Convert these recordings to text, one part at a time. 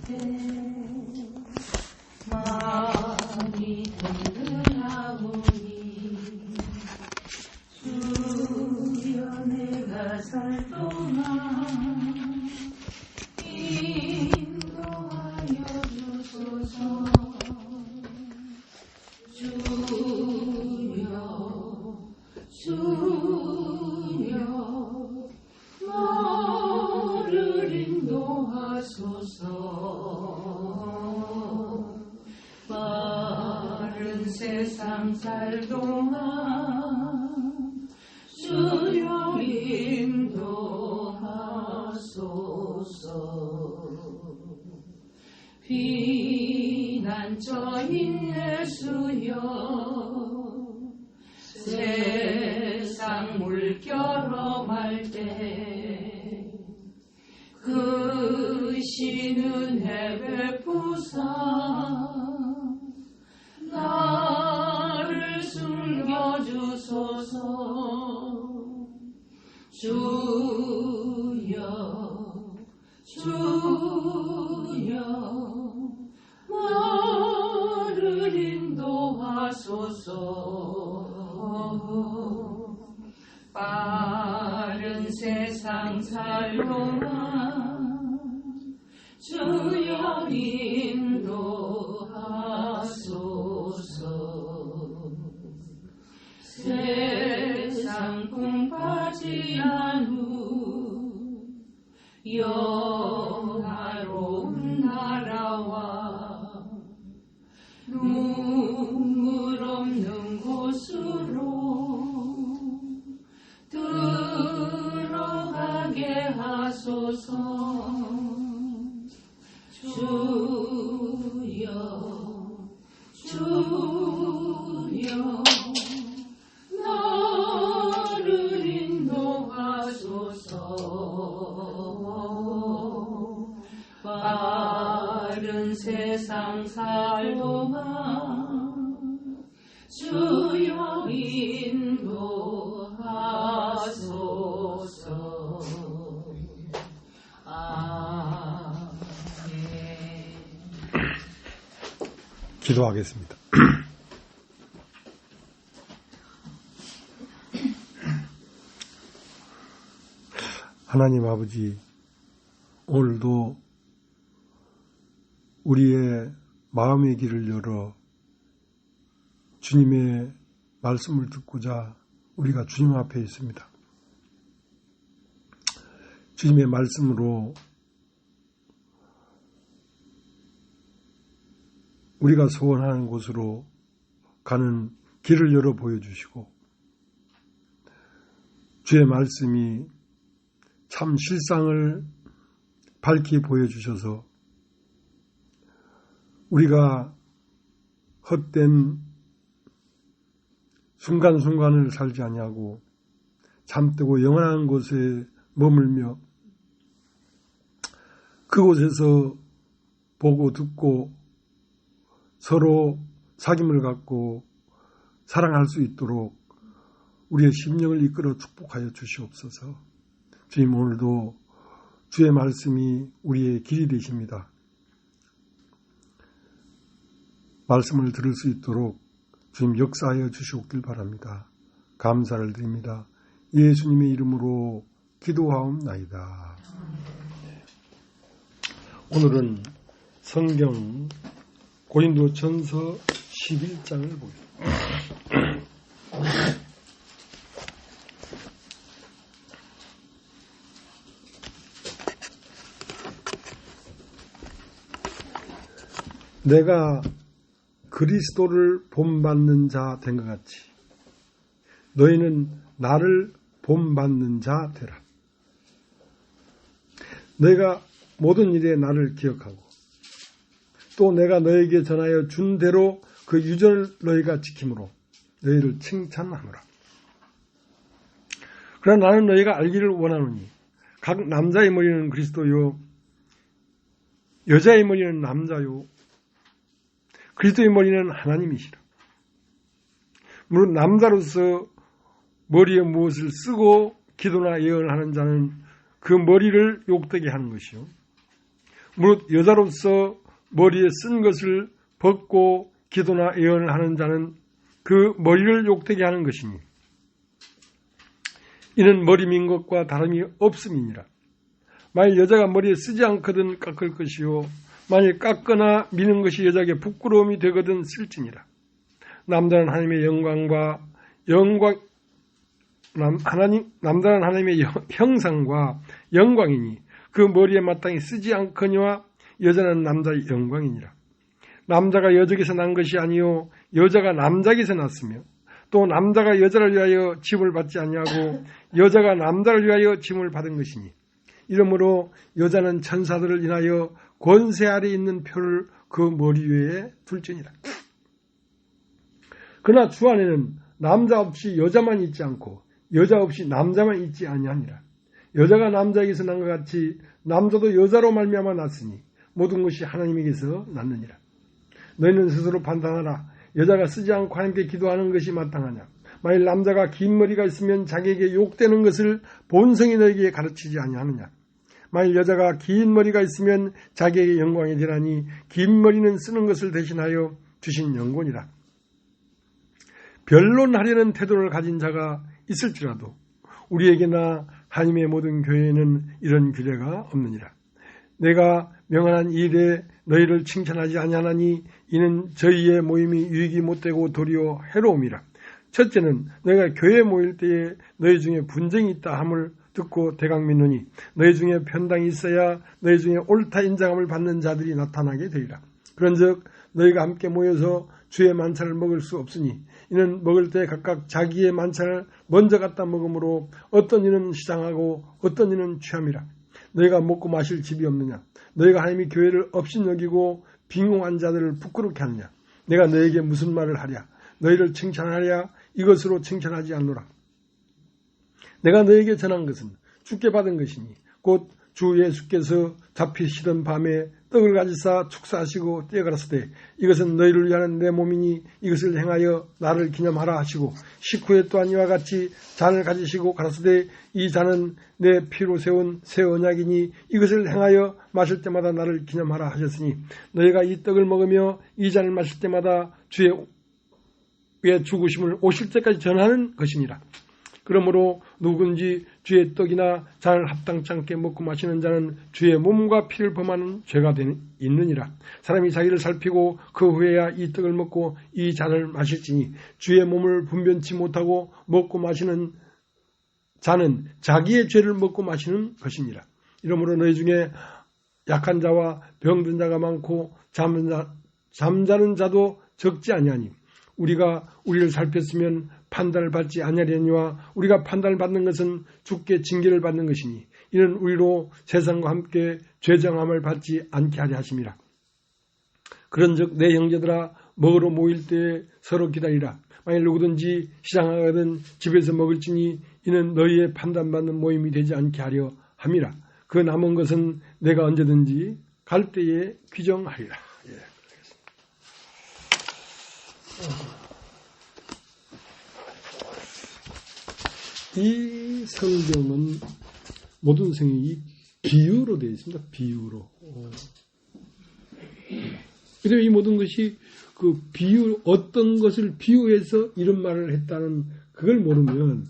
때 마음이 든든하오니 주여 내가 살 동안 인도하여 주소서. 주여 나를 인도하소서. 빠른 세상 살 동안 주여 인도하소서. 피난처인 예수여 세상 물결험할 때 그 신은혜 베푸사 나를 숨겨주소서. 주여 나를 인도하소서. 빠른 세상 살 동안 주여 인도하소서. 세상 풍파지 않우 영화로운 나라와 눈물 없는 곳으로 들어가게 하소서. 주여 나를 인도하소서. 빠른 세상 살 동안 주여 인도하소서. 아멘. 기도하겠습니다. 하나님 아버지, 오늘도 우리의 마음의 길을 열어 주님의 말씀을 듣고자 우리가 주님 앞에 있습니다. 주님의 말씀으로 우리가 소원하는 곳으로 가는 길을 열어 보여주시고 주의 말씀이 참 실상을 밝히 보여주셔서 우리가 헛된 순간순간을 살지 아니하고 잠들고 영원한 곳에 머물며 그곳에서 보고 듣고 서로 사귐을 갖고 사랑할 수 있도록 우리의 심령을 이끌어 축복하여 주시옵소서. 주님, 오늘도 주의 말씀이 우리의 길이 되십니다. 말씀을 들을 수 있도록 주님 역사하여 주시옵길 바랍니다. 감사를 드립니다. 예수님의 이름으로 기도하옵나이다. 오늘은 성경 고린도전서 11장을 보겠습니다. 내가 그리스도를 본받는 자 된 것 같이 너희는 나를 본받는 자 되라. 너희가 모든 일에 나를 기억하고 또 내가 너에게 전하여 준 대로 그 유전을 너희가 지킴으로 너희를 칭찬하노라. 그러나 나는 너희가 알기를 원하노니 각 남자의 머리는 그리스도요 여자의 머리는 남자요 그리스도의 머리는 하나님이시라. 물론 남자로서 머리에 무엇을 쓰고 기도나 예언을 하는 자는 그 머리를 욕되게 하는 것이요 무릇 여자로서 머리에 쓴 것을 벗고 기도나 예언을 하는 자는 그 머리를 욕되게 하는 것이니 이는 머리 민 것과 다름이 없음이니라. 만일 여자가 머리에 쓰지 않거든 깎을 것이요 만일 깎거나 미는 것이 여자에게 부끄러움이 되거든 쓸지니라. 남자는 하나님의 남자는 하나님의 형상과 영광이니 그 머리에 마땅히 쓰지 않거니와 여자는 남자의 영광이니라. 남자가 여자에게서 난 것이 아니요 여자가 남자에게서 났으며 또 남자가 여자를 위하여 짐을 받지 아니하고 여자가 남자를 위하여 짐을 받은 것이니 이러므로 여자는 천사들을 인하여 권세 아래 있는 표를 그 머리 위에 둘지니라. 그러나 주 안에는 남자 없이 여자만 있지 않고 여자 없이 남자만 있지 아니하니라. 여자가 남자에게서 난 것 같이 남자도 여자로 말미암아 났으니 모든 것이 하나님에게서 났느니라. 너희는 스스로 판단하라. 여자가 쓰지 않고 하나님께 기도하는 것이 마땅하냐. 만일 남자가 긴 머리가 있으면 자기에게 욕되는 것을 본성이 너에게 가르치지 아니하느냐. 만일 여자가 긴 머리가 있으면 자기에게 영광이 되라니 긴 머리는 쓰는 것을 대신하여 주신 영광이라. 변론하려는 태도를 가진 자가 있을지라도 우리에게나 하나님의 모든 교회에는 이런 규례가 없느니라. 내가 명하는 일에 너희를 칭찬하지 아니하나니 이는 저희의 모임이 유익이 못되고 도리어 해로움이라. 첫째는 너희가 교회에 모일 때에 너희 중에 분쟁이 있다 함을 듣고 대강 믿노니 너희 중에 편당이 있어야 너희 중에 옳다 인정함을 받는 자들이 나타나게 되리라. 그런즉 너희가 함께 모여서 주의 만찬을 먹을 수 없으니 이는 먹을 때 각각 자기의 만찬을 먼저 갖다 먹으므로 어떤 이는 시장하고 어떤 이는 취함이라. 너희가 먹고 마실 집이 없느냐. 너희가 하나님이 교회를 업신여기고 빈궁한 자들을 부끄럽게 하느냐. 내가 너희에게 무슨 말을 하랴. 너희를 칭찬하랴. 이것으로 칭찬하지 않노라. 내가 너희에게 전한 것은 주께 받은 것이니 곧 주 예수께서 잡히시던 밤에 떡을 가지사 축사하시고 떼어가라사대 이것은 너희를 위하는 내 몸이니 이것을 행하여 나를 기념하라 하시고 식후에 또한 이와 같이 잔을 가지시고 가라사대 이 잔은 내 피로 세운 새 언약이니 이것을 행하여 마실 때마다 나를 기념하라 하셨으니 너희가 이 떡을 먹으며 이 잔을 마실 때마다 주의 죽으심을 오실 때까지 전하는 것이니라. 그러므로 누구든지 주의 떡이나 잔을 합당치 않게 먹고 마시는 자는 주의 몸과 피를 범하는 죄가 있느니라. 사람이 자기를 살피고 그 후에야 이 떡을 먹고 이 잔을 마실지니 주의 몸을 분변치 못하고 먹고 마시는 자는 자기의 죄를 먹고 마시는 것이니라. 이러므로 너희 중에 약한 자와 병든 자가 많고 잠자는 자도 적지 아니하니 우리가 우리를 살폈으면 판단을 받지 아니하려니와 우리가 판단을 받는 것은 주께 징계를 받는 것이니 이는 우리로 세상과 함께 죄정함을 받지 않게 하려 하심이라. 그런즉 내 형제들아 먹으러 모일 때 서로 기다리라. 만일 누구든지 시장하거든 집에서 먹을지니 이는 너희의 판단받는 모임이 되지 않게 하려 함이라. 그 남은 것은 내가 언제든지 갈 때에 규정하리라. 이 성경은 모든 성경이 비유로 되어 있습니다. 비유로. 그래서 이 모든 것이 그 비유, 어떤 것을 비유해서 이런 말을 했다는 그걸 모르면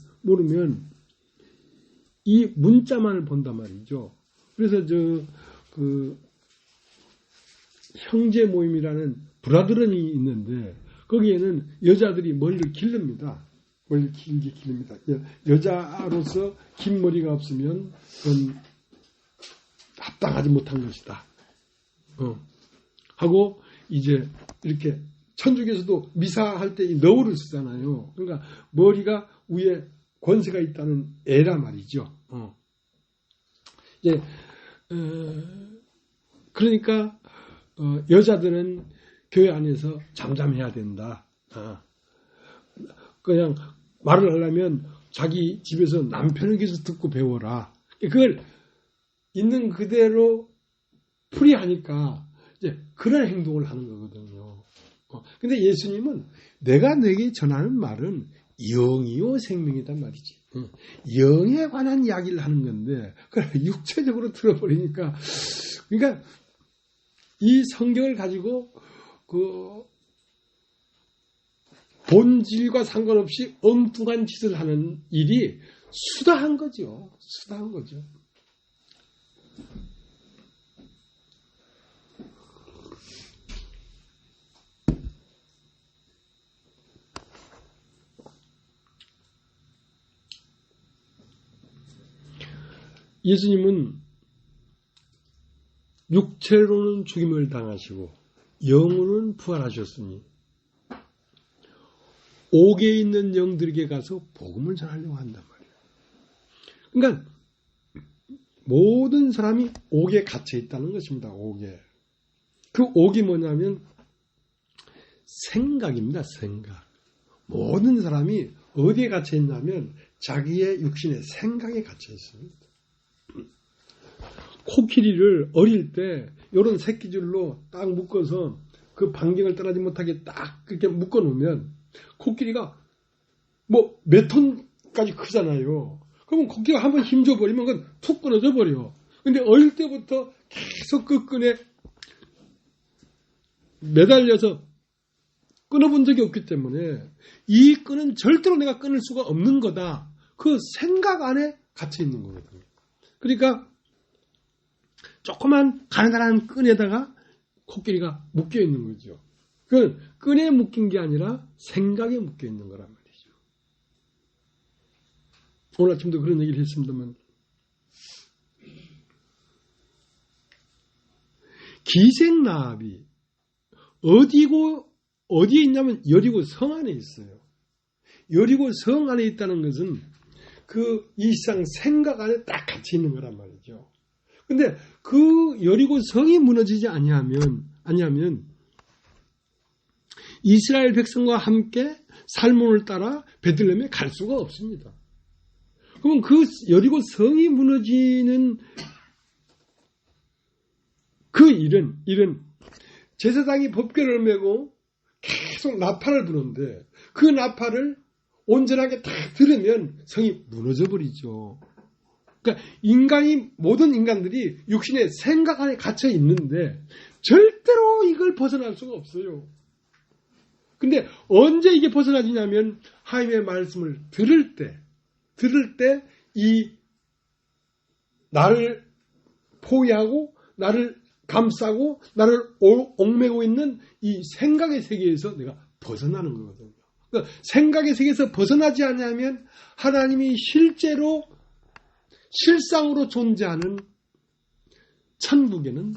이 문자만을 본단 말이죠. 그래서 그 형제 모임이라는 브라드런이 있는데 거기에는 여자들이 머리를 기릅니다. 머리를 길게 기릅니다. 여자로서 긴 머리가 없으면 그건 합당하지 못한 것이다. 하고 이제 이렇게 천주교에서도 미사할 때 이 너울을 쓰잖아요. 그러니까 머리가 위에 권세가 있다는 애라 말이죠. 이제 그러니까 여자들은 교회 안에서 잠잠해야 된다. 그냥 말을 하려면 자기 집에서 남편에게서 듣고 배워라. 그걸 있는 그대로 풀이하니까 이제 그런 행동을 하는 거거든요. 근데 예수님은 내가 너에게 전하는 말은 영이요 생명이단 말이지. 영에 관한 이야기를 하는 건데 그걸 육체적으로 들어버리니까 그러니까 이 성경을 가지고 그 본질과 상관없이 엉뚱한 짓을 하는 일이 수다한 거죠. 수다한 거죠. 예수님은 육체로는 죽임을 당하시고 영으로는 부활하셨으니 옥에 있는 영들에게 가서 복음을 전하려고 한단 말이에요. 그러니까 모든 사람이 옥에 갇혀 있다는 것입니다. 옥에. 그 옥이 뭐냐면 생각입니다. 생각. 모든 사람이 어디에 갇혀 있냐면 자기의 육신의 생각에 갇혀 있습니다. 코끼리를 어릴 때 이런 새끼줄로 딱 묶어서 그 반경을 떠나지 못하게 딱 그렇게 묶어 놓으면 코끼리가 뭐 몇 톤까지 크잖아요. 그러면 코끼리가 한번 힘줘 버리면 그건 툭 끊어져 버려. 근데 어릴 때부터 계속 그 끈에 매달려서 끊어본 적이 없기 때문에 이 끈은 절대로 내가 끊을 수가 없는 거다. 그 생각 안에 갇혀 있는 거거든요. 그러니까 조그만 가느다란 끈에다가 코끼리가 묶여 있는 거죠. 그 끈에 묶인 게 아니라 생각에 묶여 있는 거란 말이죠. 오늘 아침도 그런 얘기를 했습니다만 기생나합이 어디에 있냐면 여리고 성 안에 있어요. 여리고 성 안에 있다는 것은 그 이 세상 생각 안에 딱 갇혀 있는 거란 말이죠. 근데 그 여리고 성이 무너지지 아니하면 이스라엘 백성과 함께 살몬을 따라 베들레헴에 갈 수가 없습니다. 그러면 그 여리고 성이 무너지는 그 일은 제사장이 법궤를 메고 계속 나팔을 부는데 그 나팔을 온전하게 다 들으면 성이 무너져 버리죠. 그러니까 모든 인간들이 육신의 생각 안에 갇혀 있는데 절대로 이걸 벗어날 수가 없어요. 근데 언제 이게 벗어나지냐면 하나님의 말씀을 들을 때 이 나를 포위하고 나를 감싸고 나를 옥매고 있는 이 생각의 세계에서 내가 벗어나는 거거든요. 그러니까 생각의 세계에서 벗어나지 않으면 하나님이 실상으로 존재하는 천국에는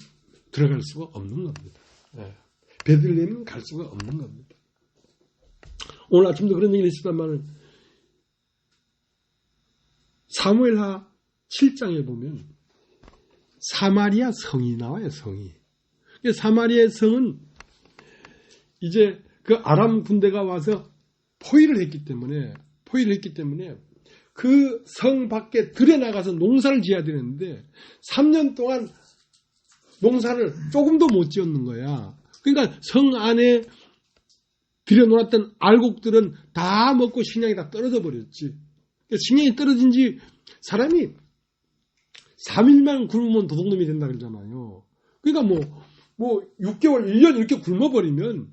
들어갈 수가 없는 겁니다. 베들레헴은 갈 수가 없는 겁니다. 오늘 아침도 그런 얘기를 했습니다만 사무엘하 7장에 보면 사마리아 성이 나와요. 성이. 사마리아 성은 이제 그 아람 군대가 와서 포위를 했기 때문에 그 성 밖에 들여나가서 농사를 지어야 되는데 3년 동안 농사를 조금도 못 지었는 거야. 그러니까 성 안에 들여놓았던 알곡들은 다 먹고 식량이 다 떨어져 버렸지. 그러니까 식량이 떨어진 지 사람이 3일만 굶으면 도둑놈이 된다 그러잖아요. 그러니까 뭐 6개월, 1년 이렇게 굶어버리면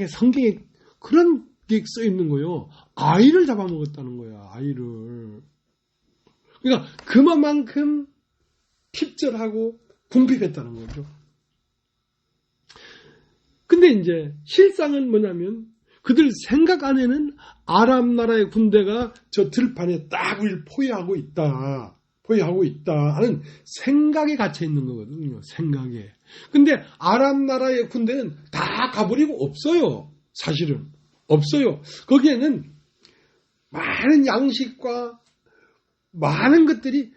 성경에 그런 게 써 있는 거예요. 아이를 잡아먹었다는 거야. 아이를. 그러니까 그만큼 핍절하고 궁핍했다는 거죠. 근데 이제 실상은 뭐냐면 그들 생각 안에는 아람 나라의 군대가 저 들판에 딱 우리를 포위하고 있다 하는 생각에 갇혀 있는 거거든요. 생각에. 근데 아람 나라의 군대는 다 가버리고 없어요. 사실은. 없어요. 거기에는 많은 양식과 많은 것들이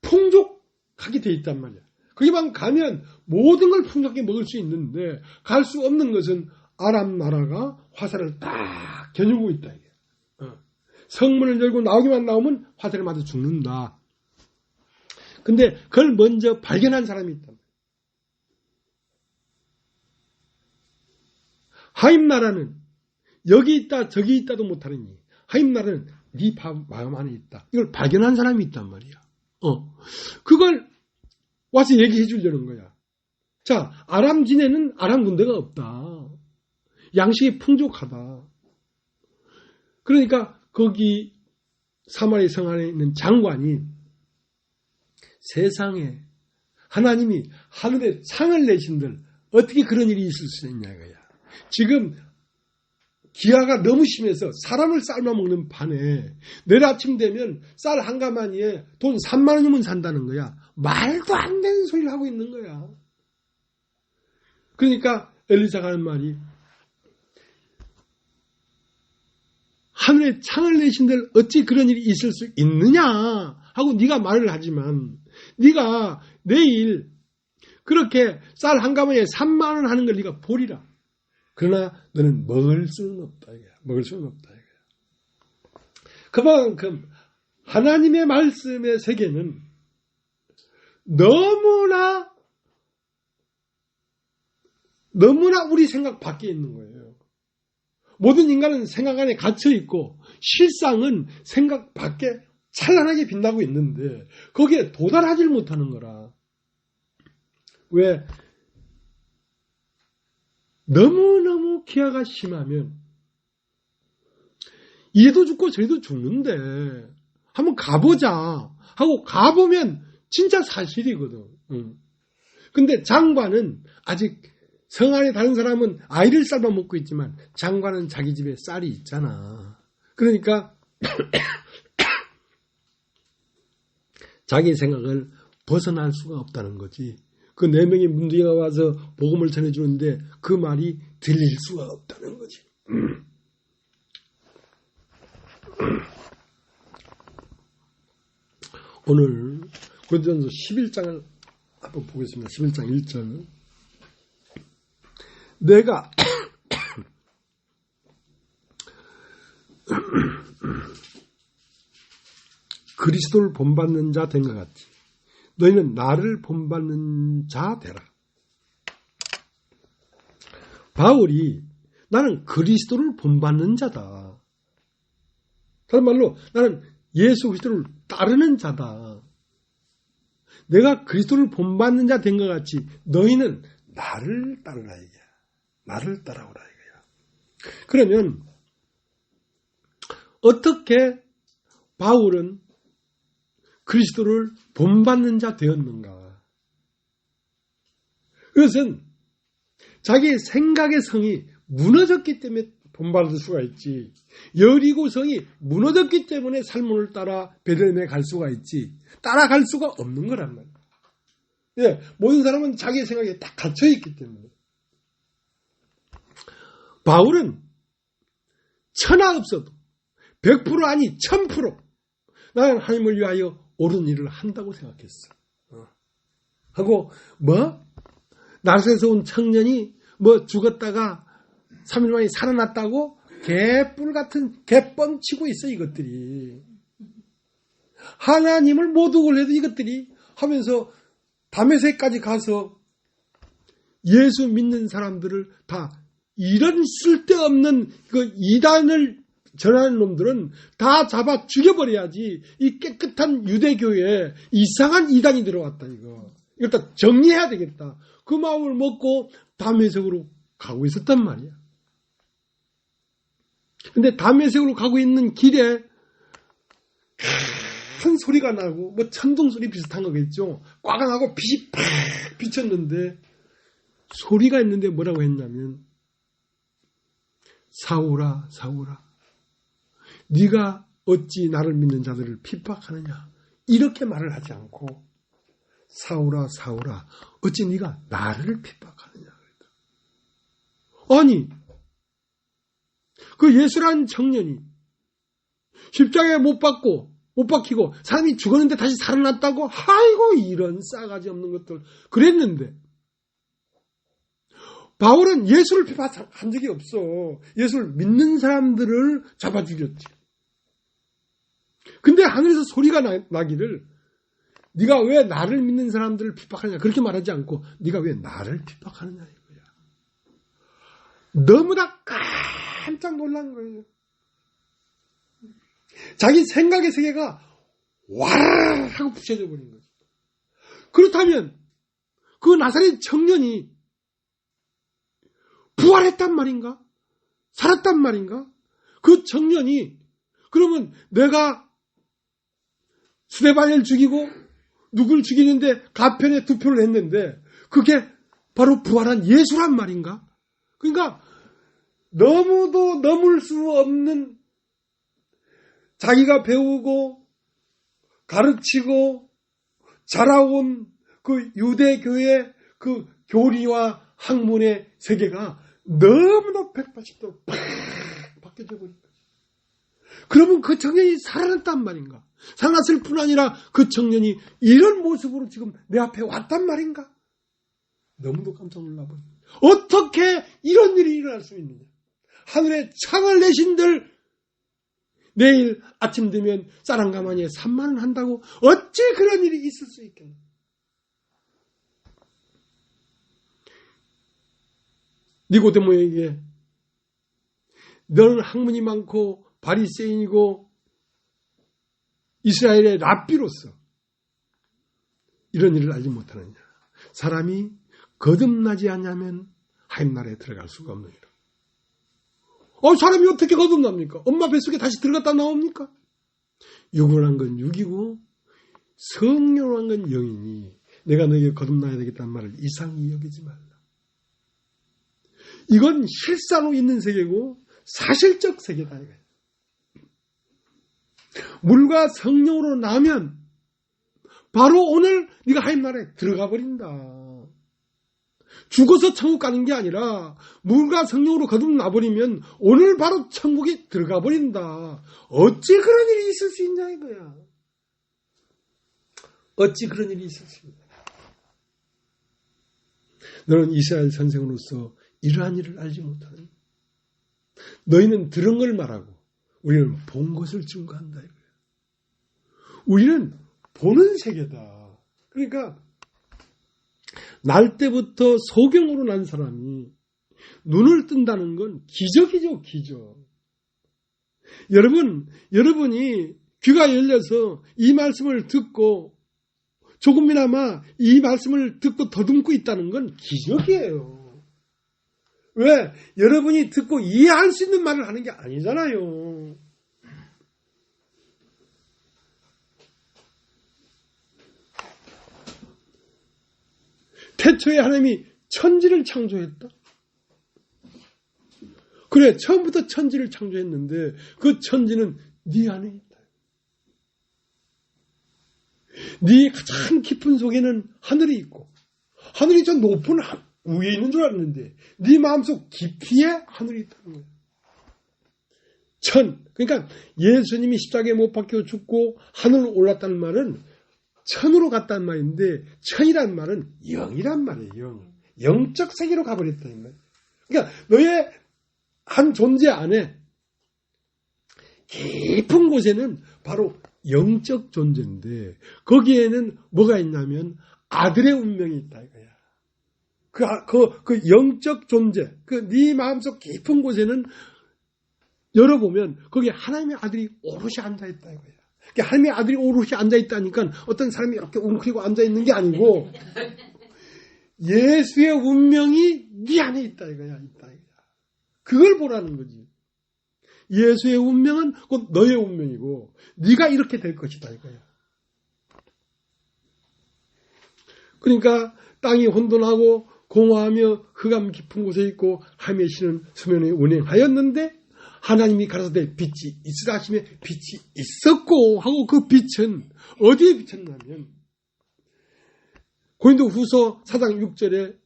풍족하게 돼 있단 말이야. 거기만 가면 모든 걸 풍족하게 먹을 수 있는데 갈 수 없는 것은 아람 나라가 화살을 딱 겨누고 있다. 이게. 성문을 열고 나오면 화살을 맞아 죽는다. 근데 그걸 먼저 발견한 사람이 있다. 하임 나라는 여기 있다 저기 있다도 못하느니 하임 나라는 네 마음 안에 있다. 이걸 발견한 사람이 있단 말이야. 그걸 와서 얘기해 주려는 거야. 자, 아람 진에는 아람 군대가 없다. 양식이 풍족하다. 그러니까 거기 사마리 성 안에 있는 장관이 세상에 하나님이 하늘에 상을 내신들 어떻게 그런 일이 있을 수 있냐 이거야. 지금 기아가 너무 심해서 사람을 삶아먹는 판에 내일 아침 되면 쌀 한 가마니에 돈 3만 원이면 산다는 거야. 말도 안 되는 소리를 하고 있는 거야. 그러니까 엘리사가 하는 말이 하늘에 창을 내신들 어찌 그런 일이 있을 수 있느냐 하고 네가 말을 하지만 네가 내일 그렇게 쌀 한 가마니에 3만 원 하는 걸 네가 보리라. 그러나 너는 먹을 수는 없다. 먹을 수는 없다. 그만큼 하나님의 말씀의 세계는 너무나 우리 생각 밖에 있는 거예요. 모든 인간은 생각 안에 갇혀 있고 실상은 생각 밖에 찬란하게 빛나고 있는데 거기에 도달하지 못하는 거라. 왜? 너무너무 기아가 심하면 이도 죽고 저리도 죽는데 한번 가보자 하고 가보면 진짜 사실이거든. 근데 장관은 아직 성 안에 다른 사람은 아이를 삶아 먹고 있지만 장관은 자기 집에 쌀이 있잖아. 그러니까 자기 생각을 벗어날 수가 없다는 거지. 그 4명의 문둥이가 와서 복음을 전해주는데 그 말이 들릴 수가 없다는 거지. 오늘 고린도전서 11장을 한번 보겠습니다. 11장 1절. 내가 그리스도를 본받는 자 된 것 같지. 너희는 나를 본받는 자 되라. 바울이 나는 그리스도를 본받는 자다. 다른 말로 나는 예수 그리스도를 따르는 자다. 내가 그리스도를 본받는 자 된 것 같이 너희는 나를 따르라 이거야. 나를 따라오라 이거야. 그러면 어떻게 바울은 그리스도를 본받는 자 되었는가? 그것은 자기의 생각의 성이 무너졌기 때문에 본받을 수가 있지. 여리고 성이 무너졌기 때문에 살몬을 따라 베들레헴에 갈 수가 있지. 따라갈 수가 없는 거란 말이야. 예, 모든 사람은 자기의 생각에 딱 갇혀있기 때문에. 바울은 천하 없어도 100% 아니 1000% 나는 하나님을 위하여 옳은 일을 한다고 생각했어. 하고 나사렛에서 온 청년이 죽었다가 3일 만에 살아났다고 개뿔 같은 개뻥치고 있어 이것들이. 하나님을 못 오글해도 이것들이 하면서 다메섹까지 가서 예수 믿는 사람들을 다 이런 쓸데없는 그 이단을 전하는 놈들은 다 잡아 죽여버려야지. 이 깨끗한 유대교에 이상한 이단이 들어왔다 이거. 이걸 다 정리해야 되겠다. 그 마음을 먹고 다메섹으로 가고 있었단 말이야. 근데 다메섹으로 가고 있는 길에 큰 소리가 나고 천둥 소리 비슷한 거겠죠. 꽝하고 빛이 팍 비쳤는데 소리가 있는데 뭐라고 했냐면 사울아 사울아 네가 어찌 나를 믿는 자들을 핍박하느냐 이렇게 말을 하지 않고 사울아 사울아 어찌 네가 나를 핍박하느냐. 아니 그 예수라는 청년이 십자가에 못 박히고 사람이 죽었는데 다시 살아났다고 아이고 이런 싸가지 없는 것들 그랬는데 바울은 예수를 핍박한 적이 없어. 예수를 믿는 사람들을 잡아 죽였지. 근데 하늘에서 소리가 나기를 네가 왜 나를 믿는 사람들을 핍박하느냐 그렇게 말하지 않고 네가 왜 나를 핍박하느냐 이거야. 너무나 깜짝 놀란 거예요. 자기 생각의 세계가 와르르 하고 부셔져 버린 거죠. 그렇다면 그 나사렛 청년이 부활했단 말인가? 살았단 말인가? 그 청년이 그러면 내가 스데반을 죽이고 누굴 죽이는데 가편에 투표를 했는데 그게 바로 부활한 예수란 말인가? 그러니까 너무도 넘을 수 없는 자기가 배우고 가르치고 자라온 그 유대교의 그 교리와 학문의 세계가 너무도 180도 팍 바뀌어져 버린 거죠. 그러면 그 청년이 살아났단 말인가? 살아났을 뿐 아니라 그 청년이 이런 모습으로 지금 내 앞에 왔단 말인가? 너무도 깜짝 놀라버린 거예요. 어떻게 이런 일이 일어날 수 있느냐? 하늘에 창을 내신들 내일 아침 되면 쌀 한 가마니에 3만 원 한다고 어찌 그런 일이 있을 수 있겠냐? 니고데모에게 너는 학문이 많고 바리새인이고 이스라엘의 랍비로서 이런 일을 알지 못하느냐? 사람이 거듭나지 않으면 하나님 나라에 들어갈 수가 없느니라. 사람이 어떻게 거듭납니까? 엄마 뱃속에 다시 들어갔다 나옵니까? 육이란 건 육이고 성령이란 건 영이니 내가 너에게 거듭나야 되겠다는 말을 이상히 여기지 말라. 이건 실상으로 있는 세계고 사실적 세계다. 물과 성령으로 나면 바로 오늘 네가 하나님 나라에 들어가 버린다. 죽어서 천국 가는 게 아니라 물과 성령으로 거듭나 버리면 오늘 바로 천국에 들어가 버린다. 어찌 그런 일이 있을 수 있냐 이거야. 어찌 그런 일이 있을 수 있냐. 너는 이스라엘 선생으로서 이러한 일을 알지 못하니 너희는 들은 걸 말하고 우리는 본 것을 증거한다 이거야. 우리는 보는 세계다. 그러니까 날 때부터 소경으로 난 사람이 눈을 뜬다는 건 기적이죠, 기적. 여러분이 귀가 열려서 이 말씀을 듣고 조금이나마 이 말씀을 듣고 더듬고 있다는 건 기적이에요. 왜? 여러분이 듣고 이해할 수 있는 말을 하는 게 아니잖아요. 태초에 하나님이 천지를 창조했다. 그래, 처음부터 천지를 창조했는데 그 천지는 네 안에 있다. 네 가장 깊은 속에는 하늘이 있고 하늘이 저 높은 위에 있는 줄 알았는데 네 마음속 깊이에 하늘이 있다는 거예요. 그러니까 예수님이 십자가에 못 박혀 죽고 하늘로 올랐다는 말은 천으로 갔다는 말인데 천이란 말은 영이란 말이에요. 영적 세계로 가버렸다는 말이에요. 그러니까 너의 한 존재 안에 깊은 곳에는 바로 영적 존재인데 거기에는 뭐가 있냐면 아들의 운명이 있다 이거야. 그 영적 존재, 네 마음속 깊은 곳에는 열어보면 거기에 하나님의 아들이 오롯이 앉아있다 이거야. 하나님의 아들이 오롯이 앉아있다니까 어떤 사람이 이렇게 웅크리고 앉아있는 게 아니고 예수의 운명이 네 안에 있다 이거야. 그걸 보라는 거지. 예수의 운명은 곧 너의 운명이고 네가 이렇게 될 것이다 이거야. 그러니까 땅이 혼돈하고 공허하며 흑암 깊은 곳에 있고 하나님의 신은 수면에 운행하였는데 하나님이 가라사대 빛이 있으라 하시며 빛이 있었고 하고 그 빛은 어디에 비쳤냐면 고린도후서 4장 6절에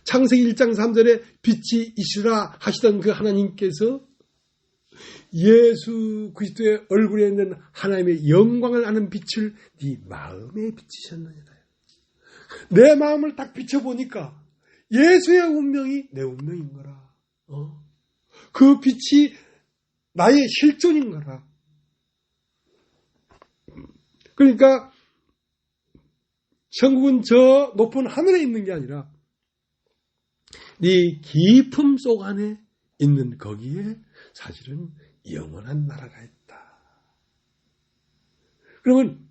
창세기 1장 3절에 빛이 있으라 하시던 그 하나님께서 예수 그리스도의 얼굴에 있는 하나님의 영광을 아는 빛을 네 마음에 비치셨느니라. 내 마음을 딱 비춰보니까 예수의 운명이 내 운명인 거라. 그 빛이 나의 실존인 거라. 그러니까 천국은 저 높은 하늘에 있는 게 아니라 네 깊음 속 안에 있는 거기에 사실은 영원한 나라가 있다. 그러면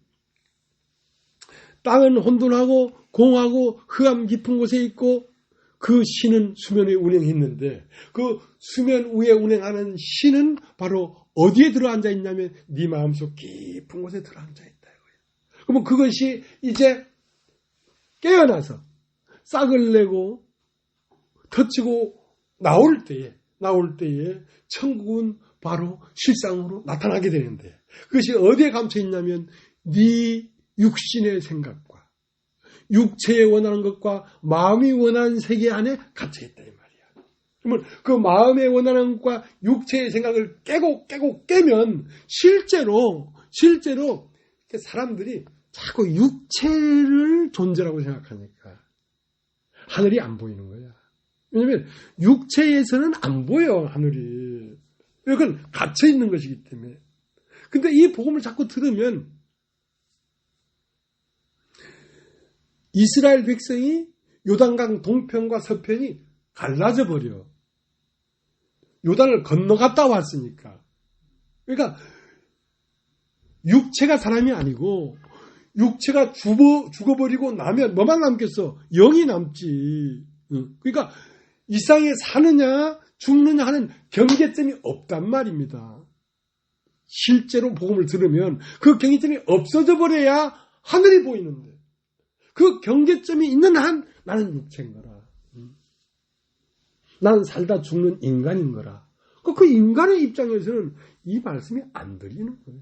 땅은 혼돈하고 공하고 흑암 깊은 곳에 있고 그 신은 수면 위에 운행했는데 그 수면 위에 운행하는 신은 바로 어디에 들어앉아 있냐면 네 마음속 깊은 곳에 들어앉아 있다. 그러면 그것이 이제 깨어나서 싹을 내고 터치고 나올 때에 천국은 바로 실상으로 나타나게 되는데 그것이 어디에 감춰 있냐면 네 육신의 생각과 육체에 원하는 것과 마음이 원하는 세계 안에 갇혀 있다 이 말이야. 그러면 그 마음에 원하는 것과 육체의 생각을 깨면 실제로 사람들이 자꾸 육체를 존재라고 생각하니까 하늘이 안 보이는 거야. 왜냐하면 육체에서는 안 보여 하늘이. 이건 갇혀 있는 것이기 때문에. 근데 이 복음을 자꾸 들으면 이스라엘 백성이 요단강 동편과 서편이 갈라져 버려. 요단을 건너갔다 왔으니까. 그러니까 육체가 사람이 아니고 육체가 죽어버리고 나면 뭐만 남겠어? 영이 남지. 그러니까 이 세상에 사느냐 죽느냐 하는 경계점이 없단 말입니다. 실제로 복음을 들으면 그 경계점이 없어져 버려야 하늘이 보이는데 그 경계점이 있는 한 나는 육체인 거라. 나는 살다 죽는 인간인 거라. 그 인간의 입장에서는 이 말씀이 안 들리는 거예요.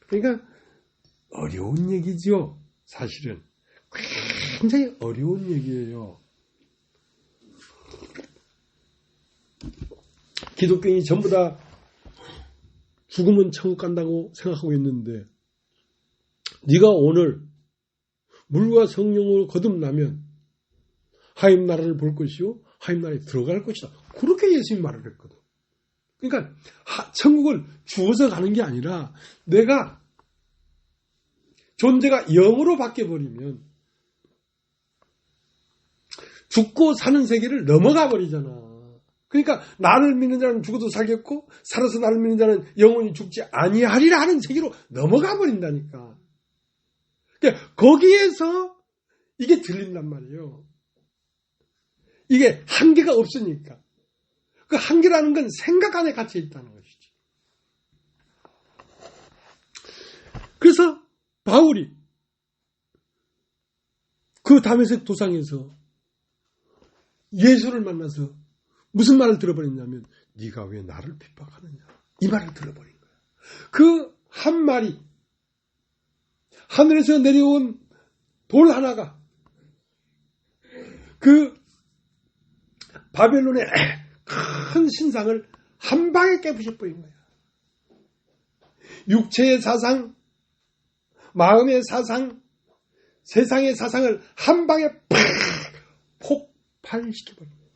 그러니까 어려운 얘기죠. 사실은 굉장히 어려운 얘기예요. 기독교인이 전부 다 죽으면 천국 간다고 생각하고 있는데 네가 오늘 물과 성령으로 거듭나면 하나님 나라를 볼 것이요 하나님 나라에 들어갈 것이다. 그렇게 예수님이 말을 했거든. 그러니까 천국을 주어서 가는 게 아니라 내가 존재가 영으로 바뀌어버리면 죽고 사는 세계를 넘어가 버리잖아. 그러니까 나를 믿는 자는 죽어도 살겠고 살아서 나를 믿는 자는 영원히 죽지 아니하리라 하는 세계로 넘어가 버린다니까. 그러니까 거기에서 이게 들린단 말이에요. 이게 한계가 없으니까. 그 한계라는 건 생각 안에 갇혀 있다는 것이지. 그래서 바울이 그 다메섹 도상에서 예수를 만나서 무슨 말을 들어버렸냐면 네가 왜 나를 핍박하느냐 이 말을 들어버린 거야. 그 한 말이 하늘에서 내려온 돌 하나가 그 바벨론의 큰 신상을 한 방에 깨부셔버린 거야. 육체의 사상, 마음의 사상, 세상의 사상을 한 방에 폭발시켜버린 거야.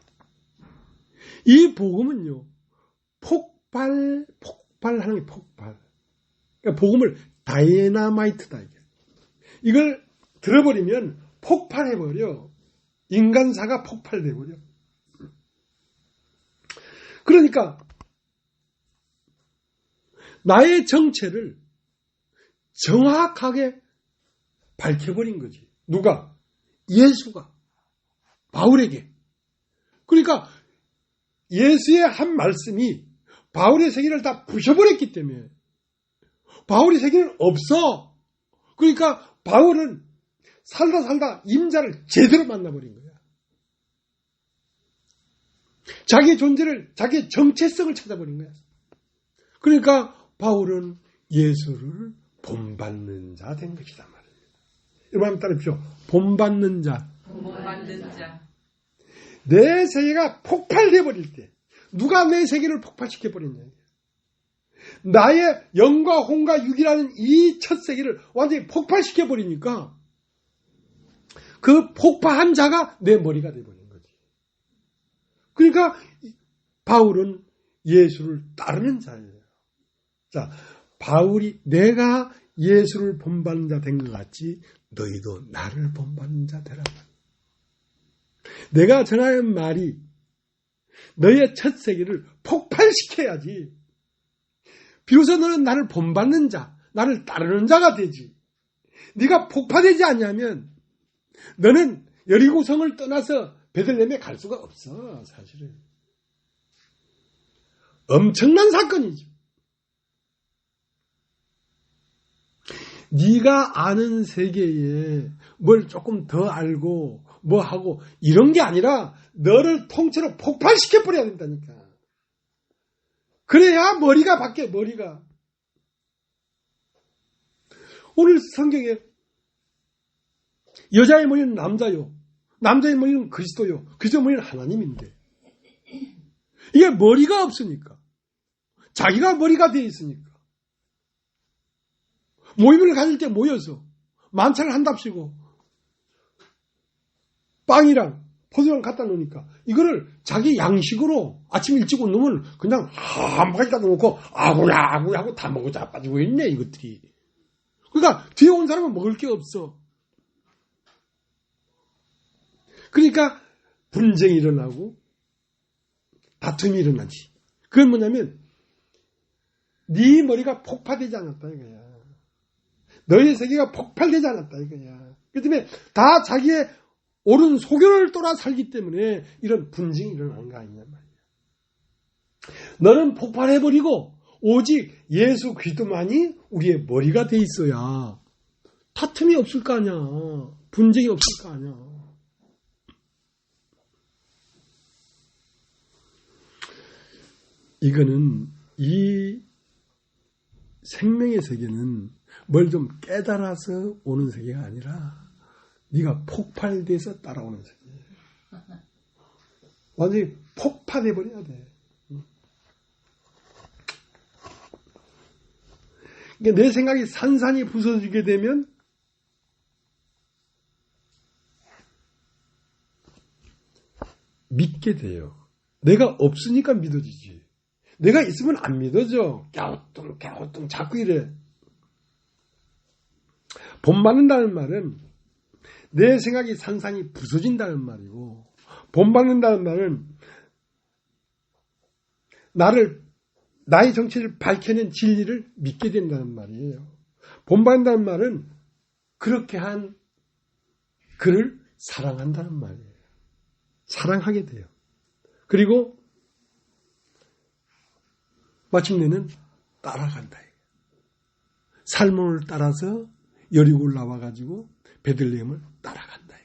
이 복음은요, 폭발하는 게 폭발. 그러니까 복음을 다이너마이트다. 이걸 들어버리면 폭발해버려. 인간사가 폭발돼버려. 그러니까 나의 정체를 정확하게 밝혀버린 거지. 누가? 예수가 바울에게. 그러니까 예수의 한 말씀이 바울의 세계를 다 부셔버렸기 때문에 바울의 세계는 없어. 그러니까 바울은 살다 임자를 제대로 만나버린 거야. 자기의 존재를, 자기의 정체성을 찾아버린 거야. 그러니까 바울은 예수를 본받는 자 된 것이다 말이에요. 여러분 한번 따라해보십시오. 본받는 자. 내 세계가 폭발해버릴 때 누가 내 세계를 폭발시켜버렸냐. 나의 영과 혼과 육이라는 이 첫 세계를 완전히 폭발시켜버리니까 그 폭파한 자가 내 머리가 돼버린 거지. 그러니까 바울은 예수를 따르는 자예요. 자, 바울이 내가 예수를 본받는 자 된 것 같이 너희도 나를 본받는 자 되라. 내가 전하는 말이 너의 첫 세계를 폭발시켜야지. 비로소 너는 나를 본받는 자, 나를 따르는 자가 되지. 네가 폭파되지 않냐면 너는 여리고성을 떠나서 베들레헴에 갈 수가 없어. 사실은 엄청난 사건이죠. 네가 아는 세계에 뭘 조금 더 알고 뭐 하고 이런 게 아니라 너를 통째로 폭발시켜버려야 된다니까. 그래야 머리가 바뀌어. 머리가. 오늘 성경에 여자의 머리는 남자요, 남자의 머리는 그리스도요, 그리스도의 머리는 하나님인데 이게 머리가 없으니까, 자기가 머리가 되어 있으니까 모임을 가질 때 모여서 만찬을 한답시고 빵이랑 포도랑 갖다 놓으니까 이거를 자기 양식으로 아침 일찍 온 놈은 그냥 한 바가지 갖다 놓고 아구야 하고 다 먹어 자빠지고 있네 이것들이. 그러니까 뒤에 온 사람은 먹을 게 없어. 그러니까 분쟁이 일어나고 다툼이 일어나지. 그건 뭐냐면 네 머리가 폭파되지 않았다 이거야. 너의 세계가 폭발되지 않았다 이거야. 그 때문에 다 자기의 옳은 소견을 따라 살기 때문에 이런 분쟁이 일어나는 거 아니냐 말이야. 너는 폭발해버리고 오직 예수 그리스도만이 우리의 머리가 돼 있어야 다툼이 없을 거 아니야. 분쟁이 없을 거 아니야. 이거는 이 생명의 세계는 뭘 좀 깨달아서 오는 세계가 아니라 네가 폭발돼서 따라오는 세계예요. 완전히 폭발해버려야 돼. 그러니까 내 생각이 산산이 부서지게 되면 믿게 돼요. 내가 없으니까 믿어지지. 내가 있으면 안 믿어져. 갸우뚱 자꾸 이래. 본받는다는 말은 내 생각이 산산이 부서진다는 말이고, 본받는다는 말은 나의 정체를 밝혀낸 진리를 믿게 된다는 말이에요. 본받는다는 말은 그렇게 한 그를 사랑한다는 말이에요. 사랑하게 돼요. 그리고 마침내는 따라간다. 살몬을 따라서 여리고를 나와가지고 베들레헴을 따라간다.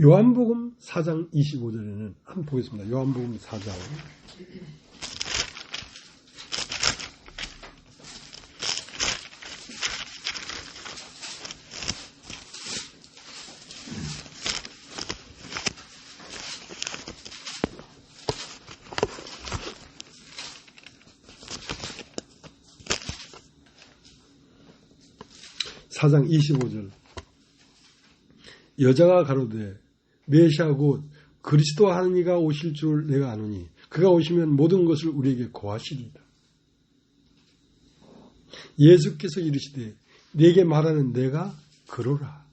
요한복음 4장 25절에는 한번 보겠습니다. 요한복음 4장 4장 25절. 여자가 가로되 메시아 곧 그리스도 하는 이가 오실 줄 내가 아노니 그가 오시면 모든 것을 우리에게 고하시리이다. 예수께서 이르시되 네게 말하는 내가 그러라.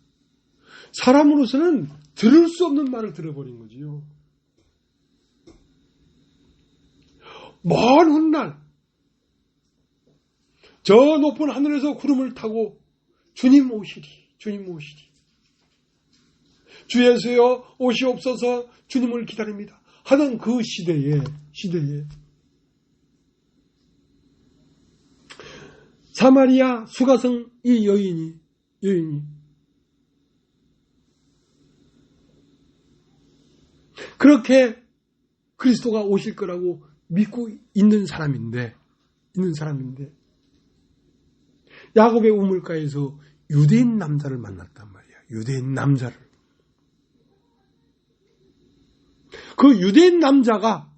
사람으로서는 들을 수 없는 말을 들어버린 거지요. 먼 훗날 저 높은 하늘에서 구름을 타고 주님 오시리. 주 예수여 오시옵소서 주님을 기다립니다 하던 그 시대에 사마리아 수가성 이 여인이 그렇게 그리스도가 오실 거라고 믿고 있는 사람인데 야곱의 우물가에서 유대인 남자를 만났단 말이야. 유대인 남자를. 그 유대인 남자가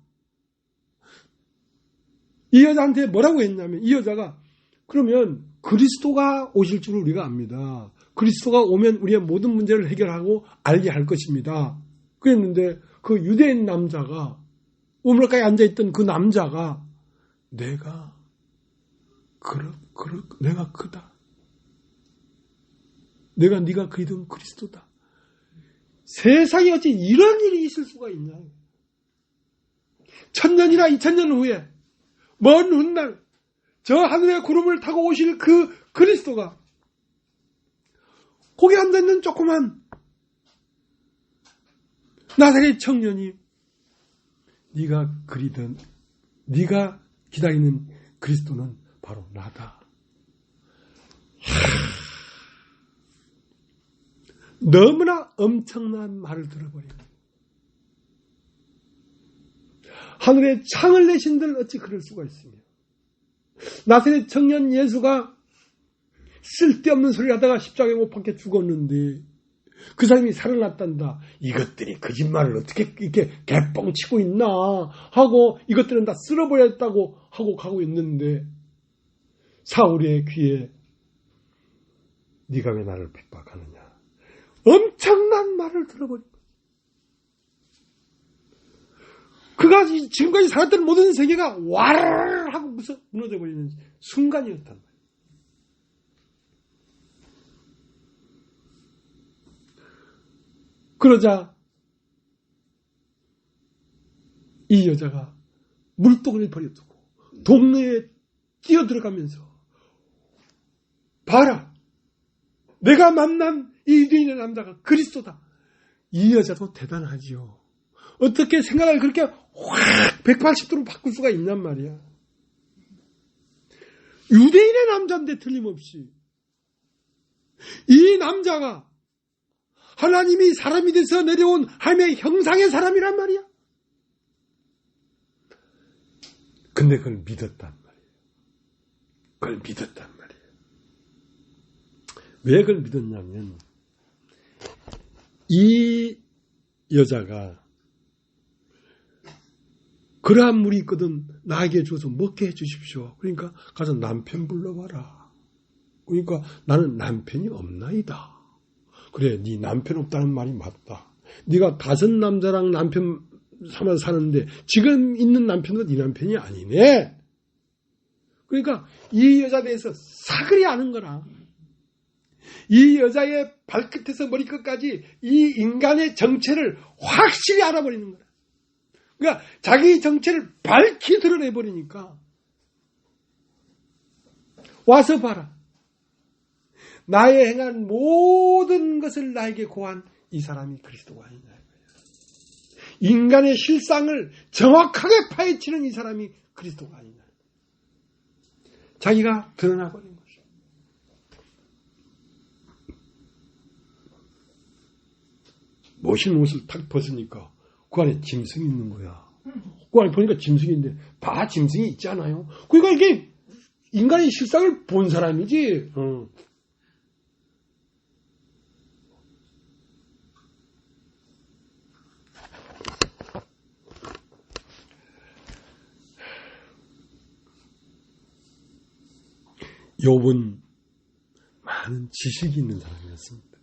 이 여자한테 뭐라고 했냐면, 이 여자가 그러면 그리스도가 오실 줄 우리가 압니다. 그리스도가 오면 우리의 모든 문제를 해결하고 알게 할 것입니다. 그랬는데 그 유대인 남자가, 우물가에 앉아있던 그 남자가 내가 크다. 내가 네가 그리던 그리스도다. 세상에 어찌 이런 일이 있을 수가 있냐. 천년이나 2000년 후에 먼 훗날 저 하늘의 구름을 타고 오실 그 그리스도가 거기 앉아있는 조그만 나사렛 청년이 네가 그리던 네가 기다리는 그리스도는 바로 나다. 너무나 엄청난 말을 들어버려요. 하늘에 창을 내신들 어찌 그럴 수가 있으며, 나사렛 청년 예수가 쓸데없는 소리를 하다가 십자가에 못 박혀 죽었는데 그 사람이 살아났단다. 이것들이 거짓말을 어떻게 이렇게 개뻥치고 있나 하고 이것들은 다 쓸어버렸다고 하고 가고 있는데 사울의 귀에 네가 왜 나를 핍박하느냐. 엄청난 말을 들어버린 거예요. 그가 지금까지 살았던 모든 세계가 와르르 하고 무너져버리는 순간이었단 말이에요. 그러자 이 여자가 물동을 버려두고 동네에 뛰어들어가면서 봐라, 내가 만난 이 유대인의 남자가 그리스도다. 이 여자도 대단하지요. 어떻게 생각을 그렇게 확 180도로 바꿀 수가 있냔 말이야. 유대인의 남자인데 틀림없이 이 남자가 하나님이 사람이 돼서 내려온 하나님의 형상의 사람이란 말이야. 근데 그걸 믿었단 말이에요. 그걸 믿었단 말이에요. 왜 그걸 믿었냐면 이 여자가 그러한 물이 있거든 나에게 줘서 먹게 해주십시오. 그러니까 가서 남편 불러봐라. 그러니까 나는 남편이 없나이다. 그래, 네 남편 없다는 말이 맞다. 네가 5 남자랑 남편 삼아 사는데 지금 있는 남편은 네 남편이 아니네. 그러니까 이 여자에 대해서 사그리 아는 거라. 이 여자의 발끝에서 머리끝까지 이 인간의 정체를 확실히 알아버리는 거라. 그러니까 자기 정체를 밝히 드러내버리니까 와서 봐라. 나의 행한 모든 것을 나에게 고한 이 사람이 그리스도가 아니냐. 인간의 실상을 정확하게 파헤치는 이 사람이 그리스도가 아니냐. 자기가 드러나버린 것이죠. 멋있는 옷을 탁 벗으니까 그 안에 짐승이 있는 거야. 그 안에 보니까 짐승인데 다 짐승이 있지 않아요? 그러니까 이게 인간의 실상을 본 사람이지. 욥은 많은 지식이 있는 사람이었습니다.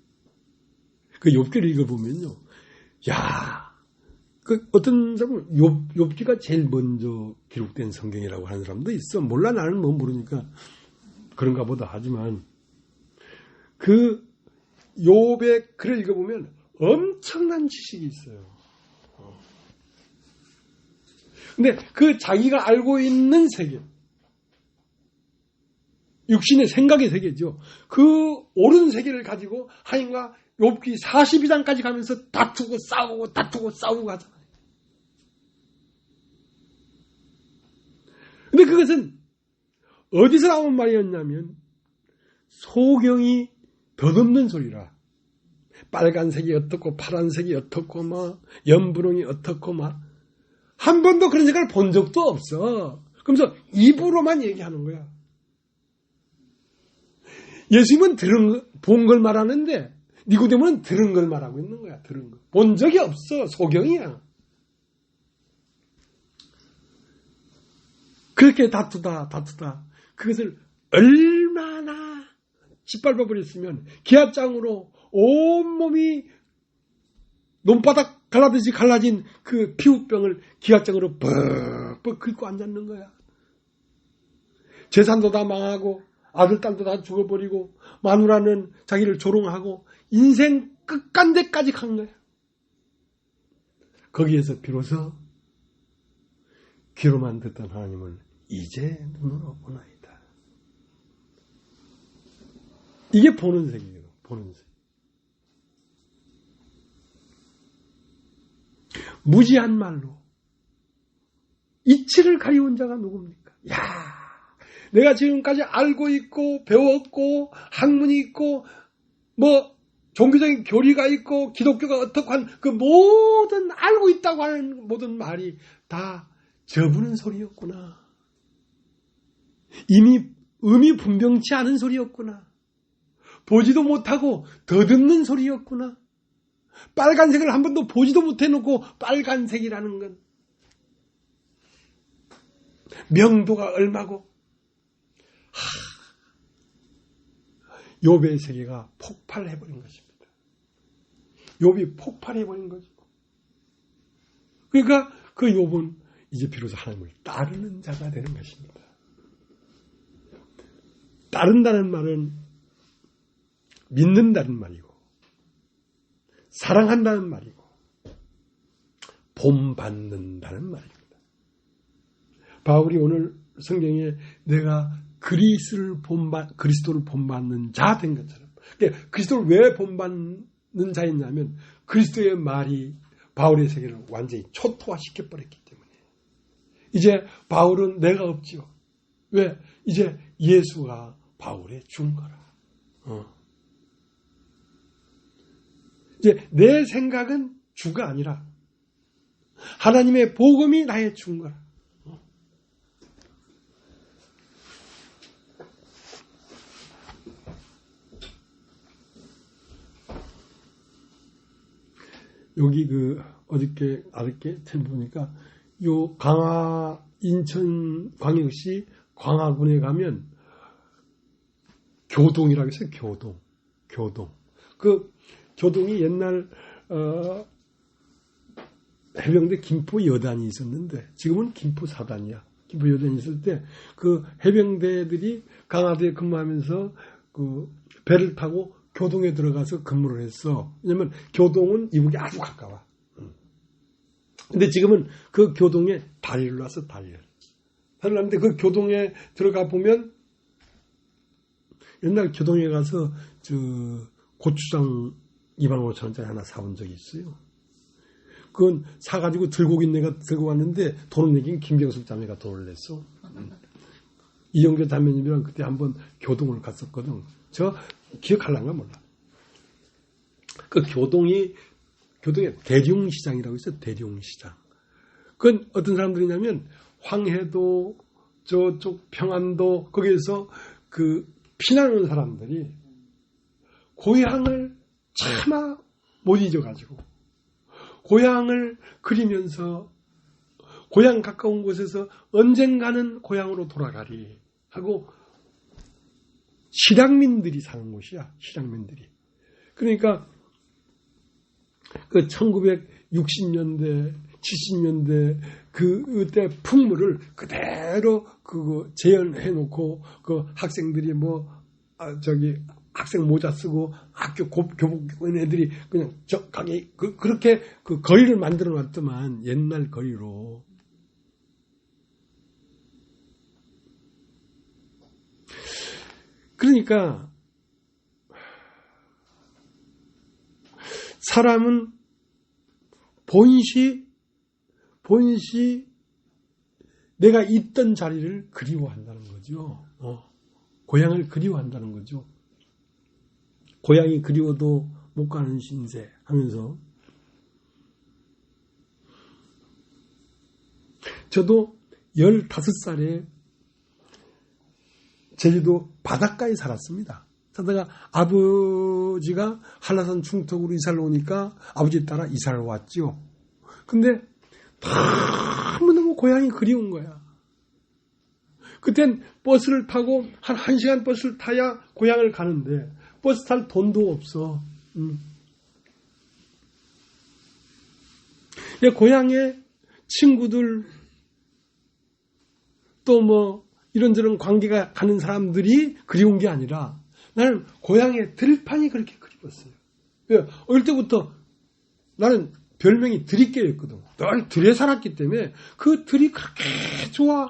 그 욥기를 읽어보면요, 야, 그 어떤 사람은 욥기가 제일 먼저 기록된 성경이라고 하는 사람도 있어. 몰라, 나는 뭐 모르니까 그런가 보다 하지만 그 욥의 글을 읽어보면 엄청난 지식이 있어요. 근데 그 자기가 알고 있는 세계, 육신의 생각의 세계죠. 그 옳은 세계를 가지고 하인과 욥기 42장까지 가면서 다투고 싸우고 하잖아요. 근데 그것은 어디서 나온 말이었냐면 소경이 덧없는 소리라. 빨간색이 어떻고 파란색이 어떻고 막 연분홍이 어떻고 막 한 번도 그런 생각을 본 적도 없어. 그러면서 입으로만 얘기하는 거야. 예수님은 본 걸 말하는데 니고데모는 들은 걸 말하고 있는 거야. 들은 거. 본 적이 없어. 소경이야. 그렇게 다투다 그것을 얼마나 짓밟아 버렸으면 기압장으로 온몸이 논바닥 갈라듯이 갈라진 그 피부병을 기압장으로 뻑뻑 긁고 앉았는 거야. 재산도 다 망하고 아들, 딸도 다 죽어버리고 마누라는 자기를 조롱하고 인생 끝간데까지 간 거야. 거기에서 비로소 귀로만 듣던 하나님을 이제 눈으로 보나이다. 이게 보는 색이에요. 보는 색. 무지한 말로 이치를 가리운 자가 누굽니까? 야, 내가 지금까지 알고 있고 배웠고 학문이 있고 뭐 종교적인 교리가 있고 기독교가 어떻고 한 그 모든 알고 있다고 하는 모든 말이 다 저부는 소리였구나. 이미 의미 분명치 않은 소리였구나. 보지도 못하고 더듬는 소리였구나. 빨간색을 한 번도 보지도 못해놓고 빨간색이라는 건 명도가 얼마고 욥의 세계가 폭발해버린 것입니다. 욥이 폭발해버린 거죠. 그러니까 그 욥은 이제 비로소 하나님을 따르는 자가 되는 것입니다. 따른다는 말은 믿는다는 말이고 사랑한다는 말이고 본받는다는 말입니다. 바울이 오늘 성경에 내가 그리스도를 본받는 자 된 것처럼, 그러니까 그리스도를 왜 본받는 자였냐면 그리스도의 말이 바울의 세계를 완전히 초토화시켜버렸기 때문에 이제 바울은 내가 없지요. 왜? 이제 예수가 바울의 준 거라. 이제 내 생각은 주가 아니라 하나님의 복음이 나의 준 거라. 여기 어저께 보니까 요 인천 광역시 광화군에 가면 교동이라고 했어요. 교동. 그 교동이 옛날 해병대 김포 여단이 있었는데 지금은 김포 사단이야. 김포 여단이 있을 때 그 해병대들이 강화도에 근무하면서 그 배를 타고 교동에 들어가서 근무를 했어. 왜냐면 교동은 이북이 아주 가까워. 근데 지금은 그 교동에 다리를 놨어, 다리를 놨는데 그 교동에 들어가 보면 옛날 교동에 가서 고추장 25,000원짜리 하나 사본 적이 있어요. 그건 사가지고 들고 온 내가 들고 왔는데 돈을 내긴 김경숙 자매가 돈을 냈어. 이영교 자매님이랑 그때 한번 교동을 갔었거든. 저 기억할란가 몰라. 그 교동에 대룡시장이라고 있어요. 대룡시장. 그건 어떤 사람들이냐면 황해도 저쪽 평안도 거기에서 그 피난 온 사람들이 고향을 차마 못 잊어가지고 고향을 그리면서 고향 가까운 곳에서 언젠가는 고향으로 돌아가리 하고 실향민들이 사는 곳이야. 실향민들이. 그러니까 그 1960년대, 70년대 그때 풍물을 그대로 그거 재현해 놓고 그 학생들이 학생 모자 쓰고 학교 교복 입은 애들이 그냥 가게 그렇게 그 거리를 만들어 놨더만 옛날 거리로. 그러니까 사람은 본시 내가 있던 자리를 그리워한다는 거죠. 고향을 그리워한다는 거죠. 고향이 그리워도 못 가는 신세 하면서 저도 15살에 제주도 바닷가에 살았습니다. 살다가 아버지가 한라산 충청으로 이사를 오니까 아버지 따라 이사를 왔죠. 근데 너무너무 고향이 그리운 거야. 그땐 버스를 타고 한 1시간 버스를 타야 고향을 가는데 버스 탈 돈도 없어. 고향에 친구들 또 이런저런 관계가 가는 사람들이 그리운 게 아니라 나는 고향의 들판이 그렇게 그리웠어요. 어릴 때부터 나는 별명이 들이깨였거든. 늘 들에 살았기 때문에 그 들이 그렇게 좋아.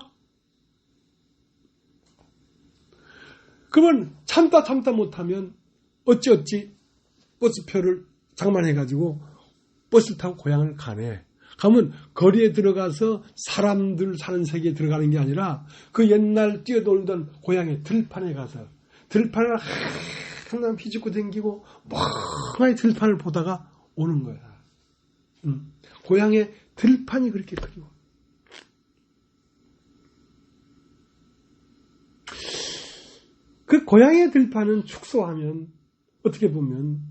그러면 참다 못하면 어찌 버스표를 장만해가지고 버스 타고 고향을 가네. 가면 거리에 들어가서 사람들 사는 세계에 들어가는 게 아니라 그 옛날 뛰어놀던 고향의 들판에 가서 들판을 항상 비집고 댕기고 멍하니 들판을 보다가 오는 거야. 고향의 들판이 그렇게 그리워. 그 고향의 들판은 축소하면 어떻게 보면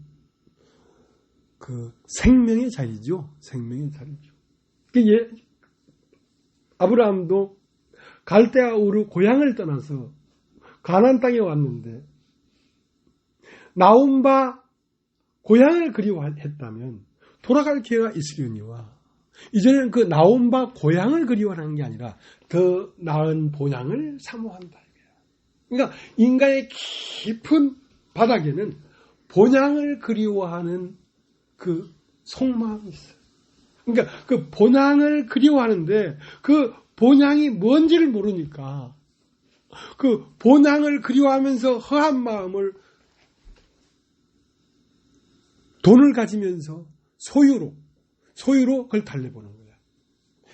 그 생명의 자리죠. 생명의 자리죠. 아브라함도 갈대아 우르 고향을 떠나서 가나안 땅에 왔는데 나온 바 고향을 그리워했다면 돌아갈 기회가 있으려니와 이제는 그 나온 바 고향을 그리워하는 게 아니라 더 나은 본향을 사모한다. 그러니까 인간의 깊은 바닥에는 본향을 그리워하는 그 속마음이 있어요. 그러니까 그 본향을 그리워하는데 그 본향이 뭔지를 모르니까 그 본향을 그리워하면서 허한 마음을 돈을 가지면서 소유로 그걸 달려보는 거야.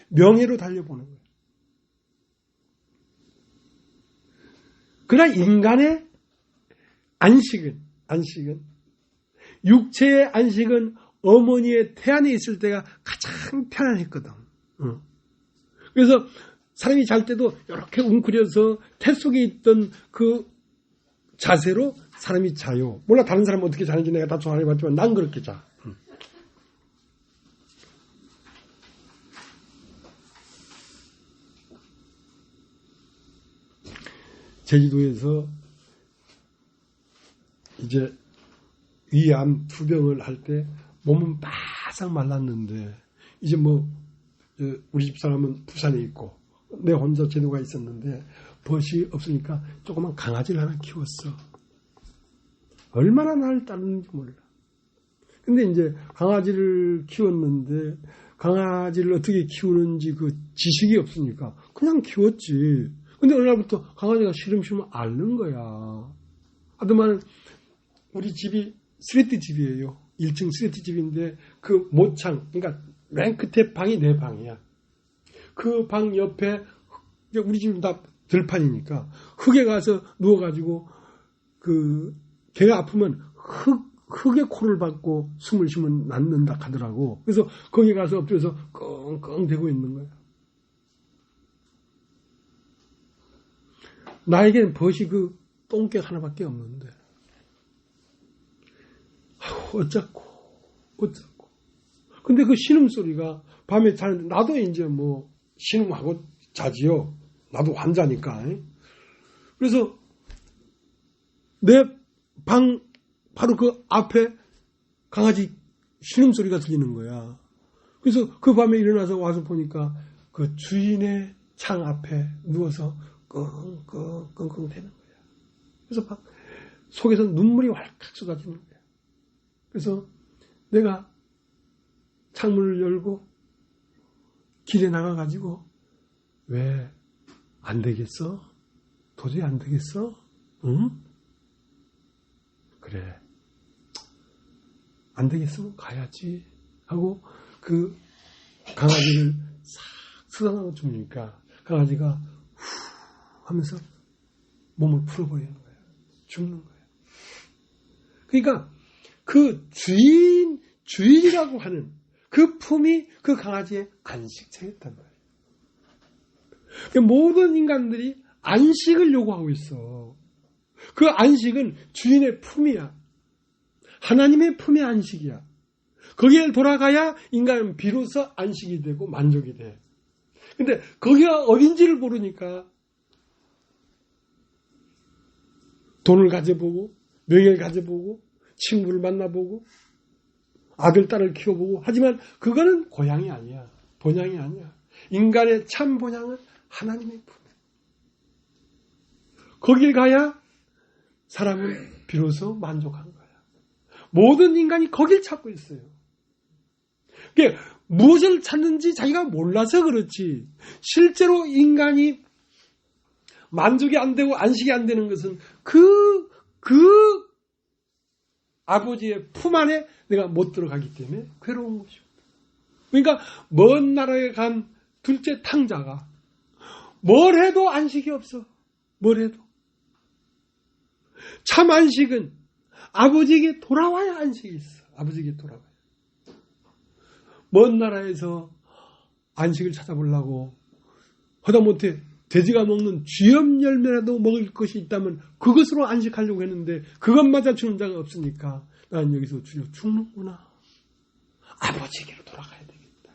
명예로 달려보는 거야. 그러나 인간의 안식은 육체의 안식은 어머니의 태 안에 있을 때가 가장 편안했거든. 그래서 사람이 잘 때도 이렇게 웅크려서 태 속에 있던 그 자세로 사람이 자요. 몰라 다른 사람은 어떻게 자는지 내가 다 좋아해봤지만 난 그렇게 자. 제주도에서 이제 위암 투병을 할 때 몸은 바싹 말랐는데 이제 뭐 우리 집사람은 부산에 있고 내 혼자 제주도가 있었는데 벗이 없으니까 조그만 강아지를 하나 키웠어. 얼마나 나를 따르는지 몰라. 근데 이제 강아지를 키웠는데 강아지를 어떻게 키우는지 그 지식이 없으니까 그냥 키웠지. 근데 어느 날부터 강아지가 시름시름 앓는 거야. 하더만 우리 집이 스레트 집이에요. 1층 스레트 집인데 그 모창, 그러니까 맨 끝에 방이 내 방이야. 그 방 옆에 우리 집은 다 들판이니까 흙에 가서 누워가지고 그 걔가 아프면 흙에 코를 박고 숨을 쉬면 낫는다 하더라고. 그래서 거기 가서 엎드려서 끙끙 대고 있는 거야. 나에게는 벗이 그 똥개 하나밖에 없는데 어쩌고 근데 그 신음소리가 밤에 자는데 나도 이제 뭐 신음하고 자지요. 나도 환자니까. 그래서 내 방 바로 그 앞에 강아지 신음소리가 들리는 거야. 그래서 그 밤에 일어나서 와서 보니까 그 주인의 창 앞에 누워서 끙끙 대는 거야. 그래서 막 속에서 눈물이 왈칵 쏟아지는 거야. 그래서 내가 창문을 열고 길에 나가가지고 왜 안 되겠어? 도저히 안 되겠어? 응? 그래. 안 되겠으면 가야지 하고 그 강아지를 싹 쓰다듬어 주니까 강아지가 후 하면서 몸을 풀어버리는 거야. 죽는 거야. 그러니까 그 주인이라고 하는 그 품이 그 강아지의 안식처였단 말이에요. 그러니까 모든 인간들이 안식을 요구하고 있어. 그 안식은 주인의 품이야. 하나님의 품의 안식이야. 거기에 돌아가야 인간은 비로소 안식이 되고 만족이 돼. 근데 거기가 어딘지를 모르니까 돈을 가져보고 명예를 가져보고 친구를 만나보고 아들, 딸을 키워보고 하지만 그거는 고향이 아니야. 본향이 아니야. 인간의 참 본향은 하나님의 품이야. 거길 가야 사람은 비로소 만족한 거야. 모든 인간이 거길 찾고 있어요. 그러니까 무엇을 찾는지 자기가 몰라서 그렇지. 실제로 인간이 만족이 안 되고 안식이 안 되는 것은 그 아버지의 품 안에 내가 못 들어가기 때문에 괴로운 것입니다. 그러니까 먼 나라에 간 둘째 탕자가 뭘 해도 안식이 없어. 뭘 해도. 참 안식은 아버지에게 돌아와야 안식이 있어. 아버지에게 돌아와야. 먼 나라에서 안식을 찾아보려고 하다못해 돼지가 먹는 쥐염 열매라도 먹을 것이 있다면 그것으로 안식하려고 했는데 그것마저 주는 자가 없으니까 난 여기서 주여 죽는구나. 아버지에게로 돌아가야 되겠다.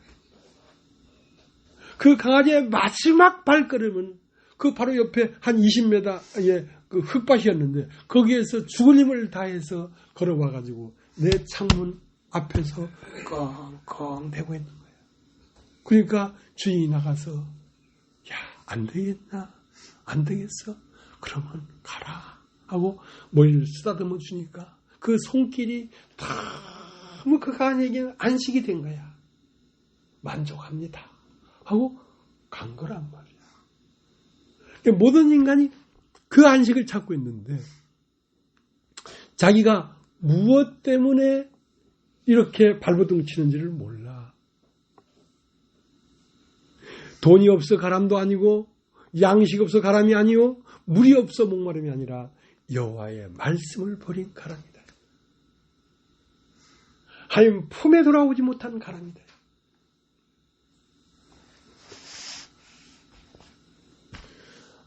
그 강아지의 마지막 발걸음은 그 바로 옆에 한 20m의 그 흙밭이었는데 거기에서 죽을 힘을 다해서 걸어와가지고 내 창문 앞에서 꽁꽁 대고 있는 거예요. 그러니까 주인이 나가서 야, 안 되겠나? 안 되겠어? 그러면 가라 하고 머리를 쓰다듬어 주니까 그 손길이 너무 그 강아지에게는 안식이 된 거야. 만족합니다 하고 간 거란 말이야. 그러니까 모든 인간이 그 안식을 찾고 있는데 자기가 무엇 때문에 이렇게 발버둥 치는지를 몰라. 돈이 없어 가람도 아니고 양식 없어 가람이 아니요 물이 없어 목마름이 아니라 여호와의 말씀을 버린 가람이다. 하나님 품에 돌아오지 못한 가람이다.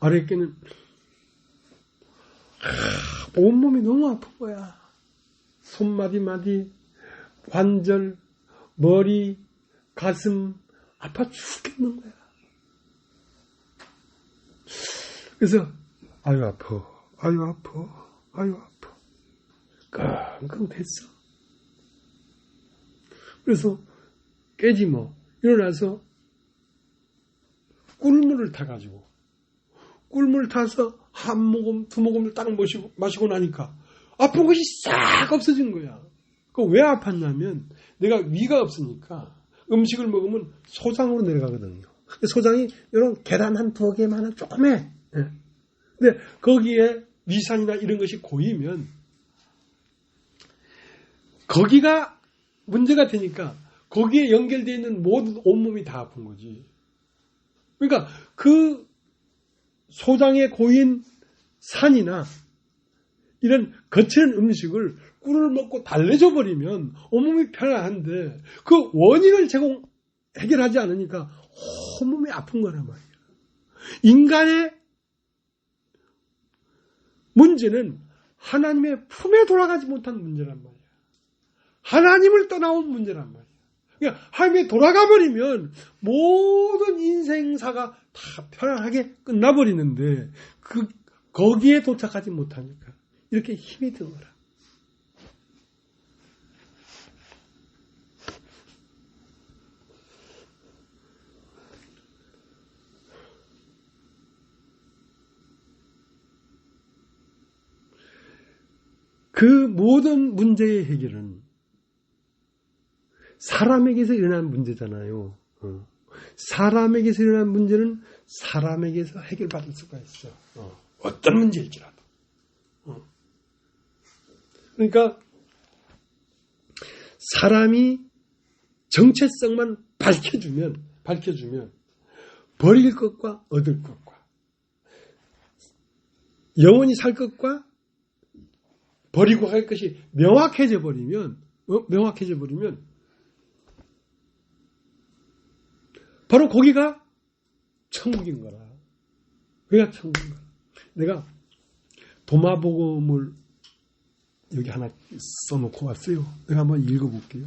아랫께는 온몸이 너무 아픈 거야. 손마디마디, 관절, 머리, 가슴 아파 죽겠는 거야. 그래서 아유 아파, 아유 아파, 아유 아파. 끙끙 됐어. 그래서 깨지 뭐. 일어나서 꿀물을 타가지고 꿀물 타서 한 모금, 두 모금을 딱 마시고 나니까 아픈 것이 싹 없어진 거야. 그 왜 아팠냐면 내가 위가 없으니까 음식을 먹으면 소장으로 내려가거든요. 소장이 이런 계단 한 두 개만한 조그매. 근데 거기에 위산이나 이런 것이 고이면 거기가 문제가 되니까 거기에 연결되어 있는 모든 온몸이 다 아픈 거지. 그러니까 그 소장에 고인 산이나 이런 거칠은 음식을 꿀을 먹고 달래줘 버리면 온몸이 편안한데 그 원인을 해결하지 않으니까 온몸이 아픈 거란 말이야. 인간의 문제는 하나님의 품에 돌아가지 못한 문제란 말이야. 하나님을 떠나온 문제란 말이야. 그러니까 하나님에 돌아가 버리면 모든 인생사가 다 편안하게 끝나버리는데 거기에 도착하지 못하니까 이렇게 힘이 든 거라. 그 모든 문제의 해결은 사람에게서 일어난 문제잖아요. 사람에게서 일어난 문제는 사람에게서 해결받을 수가 있어. 어떤 문제일지라도. 그러니까 사람이 정체성만 밝혀주면 버릴 것과 얻을 것과 영원히 살 것과 버리고 갈 것이 명확해져 버리면 바로 거기가 천국인 거라. 거기가 천국인 거라. 내가 도마복음을 여기 하나 써놓고 왔어요. 내가 한번 읽어볼게요.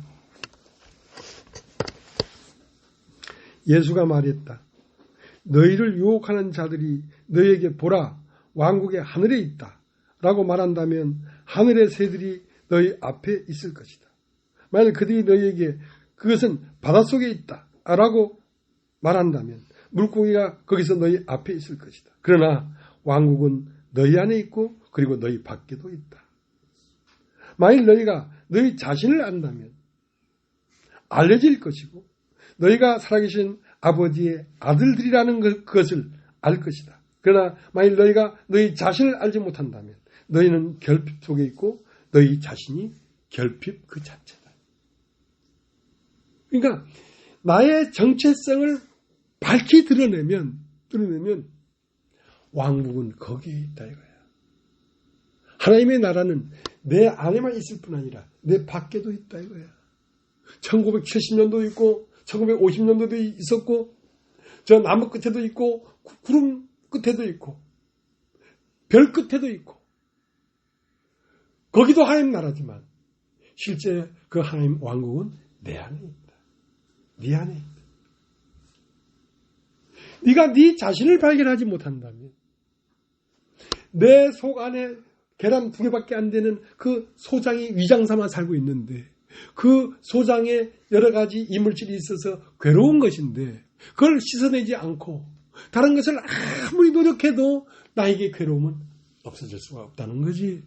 예수가 말했다. 너희를 유혹하는 자들이 너희에게 보라 왕국의 하늘에 있다 라고 말한다면 하늘의 새들이 너희 앞에 있을 것이다. 만약 그들이 너희에게 그것은 바닷속에 있다 라고 말한다면 물고기가 거기서 너희 앞에 있을 것이다. 그러나 왕국은 너희 안에 있고 그리고 너희 밖에도 있다. 만일 너희가 너희 자신을 안다면 알려질 것이고 너희가 살아계신 아버지의 아들들이라는 것을 알 것이다. 그러나 만일 너희가 너희 자신을 알지 못한다면 너희는 결핍 속에 있고 너희 자신이 결핍 그 자체다. 그러니까 나의 정체성을 밝히 드러내면 왕국은 거기에 있다 이거야. 하나님의 나라는 내 안에만 있을 뿐 아니라 내 밖에도 있다 이거야. 1970년도 있고 1950년도도 있었고 저 나무 끝에도 있고 구름 끝에도 있고 별 끝에도 있고 거기도 하나님 나라지만 실제 그 하나님 왕국은 내 안에 있다. 네 안에 있다. 네가 네 자신을 발견하지 못한다면 내 속 안에 계란 2개밖에 안 되는 그 소장이 위장 삼아 살고 있는데 그 소장에 여러 가지 이물질이 있어서 괴로운 것인데 그걸 씻어내지 않고 다른 것을 아무리 노력해도 나에게 괴로움은 없어질 수가 없다는 거지.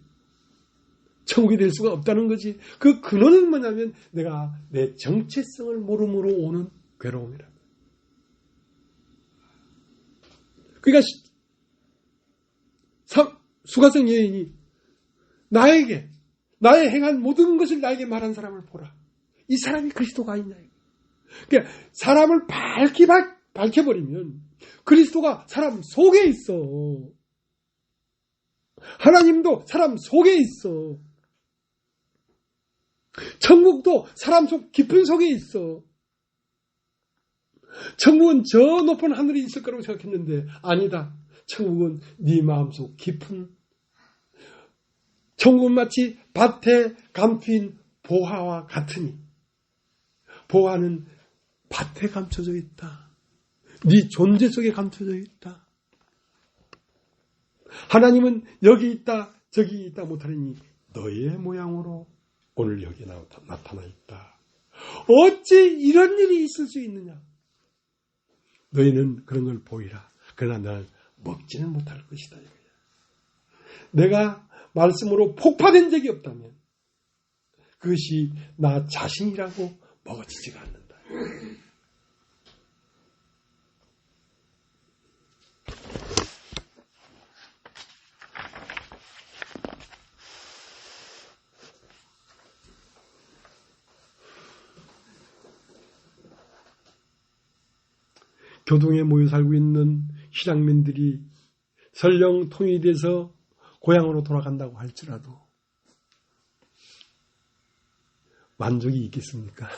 천국이 될 수가 없다는 거지. 그 근원은 뭐냐면 내가 내 정체성을 모름으로 오는 괴로움이라. 그러니까 수가성 여인이 나에게 나의 행한 모든 것을 나에게 말한 사람을 보라. 이 사람이 그리스도가 아니냐. 그러니까 사람을 밝혀버리면 그리스도가 사람 속에 있어. 하나님도 사람 속에 있어. 천국도 사람 속 깊은 속에 있어. 천국은 저 높은 하늘이 있을 거라고 생각했는데 아니다. 천국은 네 마음속 깊은, 천국은 마치 밭에 감추인 보화와 같으니 보화는 밭에 감춰져 있다. 네 존재 속에 감춰져 있다. 하나님은 여기 있다 저기 있다 못하니 너의 모양으로 오늘 여기에 나타나 있다. 어찌 이런 일이 있을 수 있느냐. 너희는 그런 걸 보이라. 그러나 나는 먹지는 못할 것이다. 내가 말씀으로 폭파된 적이 없다면 그것이 나 자신이라고 먹어지지가 않는다. 교동에 모여 살고 있는 신앙민들이 설령 통일돼서 고향으로 돌아간다고 할지라도 만족이 있겠습니까?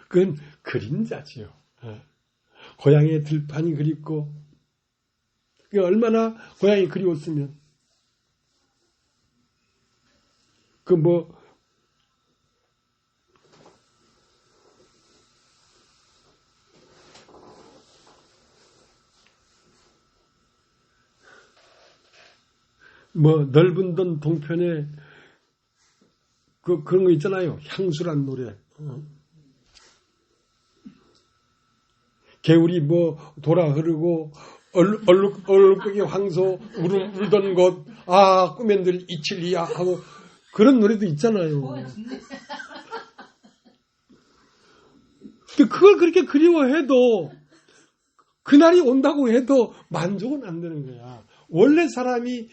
그건 그림자지요. 고향의 들판이 그립고 얼마나 고향이 그리웠으면 넓은 돈 동편에 그런 거 있잖아요. 향수란 노래. 개울이 돌아 흐르고 얼룩배기 황소 울던 곳 꿈엔들 이칠리야 하고 그런 노래도 있잖아요. 그걸 그렇게 그리워해도 그날이 온다고 해도 만족은 안 되는 거야. 원래 사람이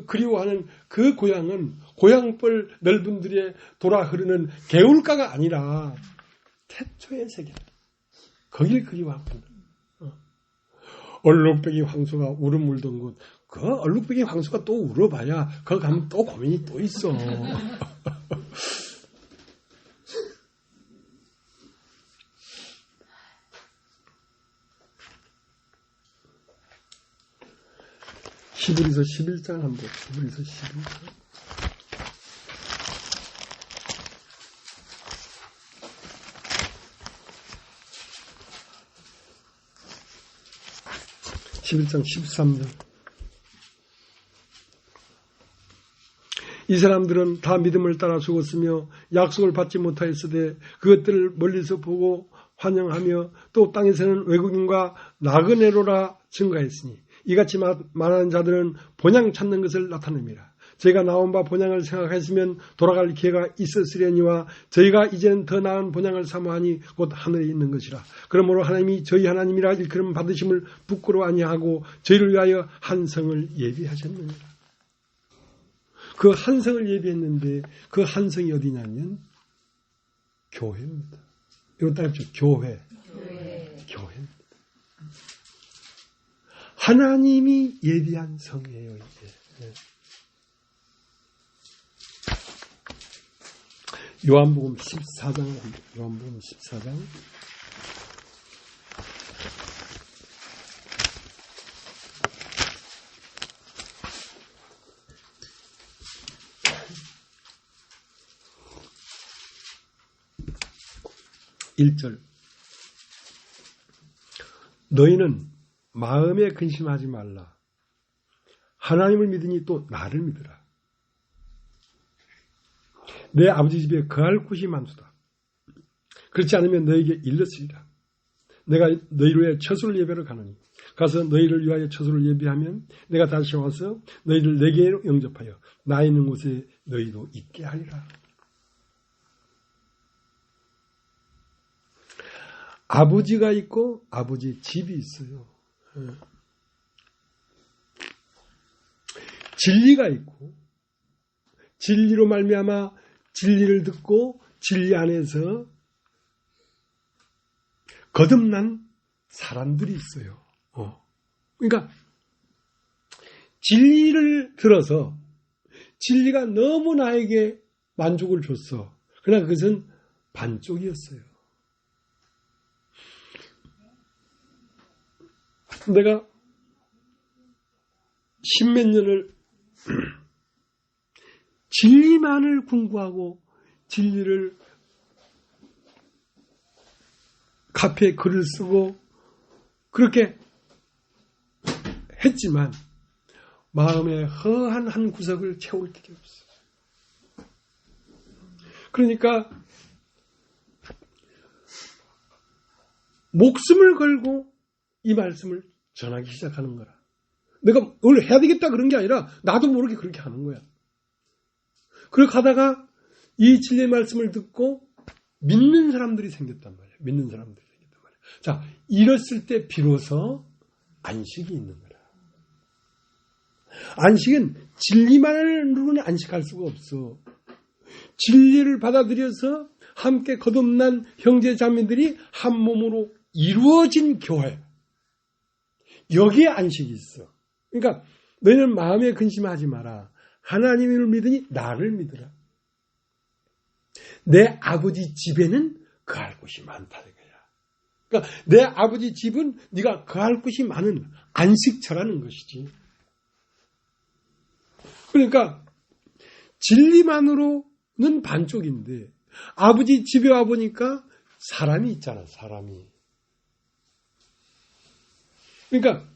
그리워하는 그 고향은 고향벌 넓은 들에 돌아 흐르는 개울가가 아니라 태초의 세계. 거길 그리워하거든. 얼룩배기 황소가 울음 울던 곳. 그 얼룩배기 황소가 또 울어봐야 거기 가면 또 고민이 또 있어. 히브리서 11장 한번 히브리서 11장 11장 13절 이 사람들은 다 믿음을 따라 죽었으며 약속을 받지 못하였으되 그것들을 멀리서 보고 환영하며 또 땅에서는 외국인과 나그네로라 증가했으니 이같이 말하는 자들은 본향 찾는 것을 나타냅니다. 저희가 나온 바 본향을 생각하시면 돌아갈 기회가 있었으려니와 저희가 이제는 더 나은 본향을 사모하니 곧 하늘에 있는 것이라. 그러므로 하나님이 저희 하나님이라 일컬음 받으심을 부끄러워 아니하고 저희를 위하여 한 성을 예비하셨느니라. 그 한 성을 예비했는데 그 한 성이 어디냐면 교회입니다. 이거 따르죠. 교회. 교회입니다. 하나님이 예비한 성이에요, 이게. 요한복음 14장, 요한복음 14장. (1절) 너희는 마음에 근심하지 말라. 하나님을 믿으니 또 나를 믿으라. 내 아버지 집에 거할 곳이 많도다. 그렇지 않으면 너에게 일렀으리라. 내가 너희를 위하여 처소를 예배하러 가노니 가서 너희를 위하여 처소를 예비하면 내가 다시 와서 너희를 내게 영접하여 나 있는 곳에 너희도 있게 하리라. 아버지가 있고 아버지 집이 있어요. 진리가 있고 진리로 말미암아 진리를 듣고 진리 안에서 거듭난 사람들이 있어요. 그러니까 진리를 들어서 진리가 너무 나에게 만족을 줬어. 그러나 그것은 반쪽이었어요. 내가 십몇 년을 진리만을 궁구하고 진리를 카페에 글을 쓰고 그렇게 했지만 마음의 허한 한 구석을 채울 길이 없어요. 그러니까 목숨을 걸고 이 말씀을 전하기 시작하는 거라. 내가 원래 해야 되겠다 그런 게 아니라 나도 모르게 그렇게 하는 거야. 그렇게 하다가 이 진리의 말씀을 듣고 믿는 사람들이 생겼단 말이야. 믿는 사람들이 생겼단 말이야. 자, 이랬을 때 비로소 안식이 있는 거라. 안식은 진리만으로는 안식할 수가 없어. 진리를 받아들여서 함께 거듭난 형제 자매들이 한 몸으로 이루어진 교회. 여기에 안식이 있어. 그러니까 너희는 마음에 근심하지 마라. 하나님을 믿으니 나를 믿으라. 내 아버지 집에는 거할 곳이 많다 이거야. 그러니까 내 아버지 집은 네가 거할 곳이 많은 안식처라는 것이지. 그러니까 진리만으로는 반쪽인데 아버지 집에 와보니까 사람이 있잖아. 사람이. 그러니까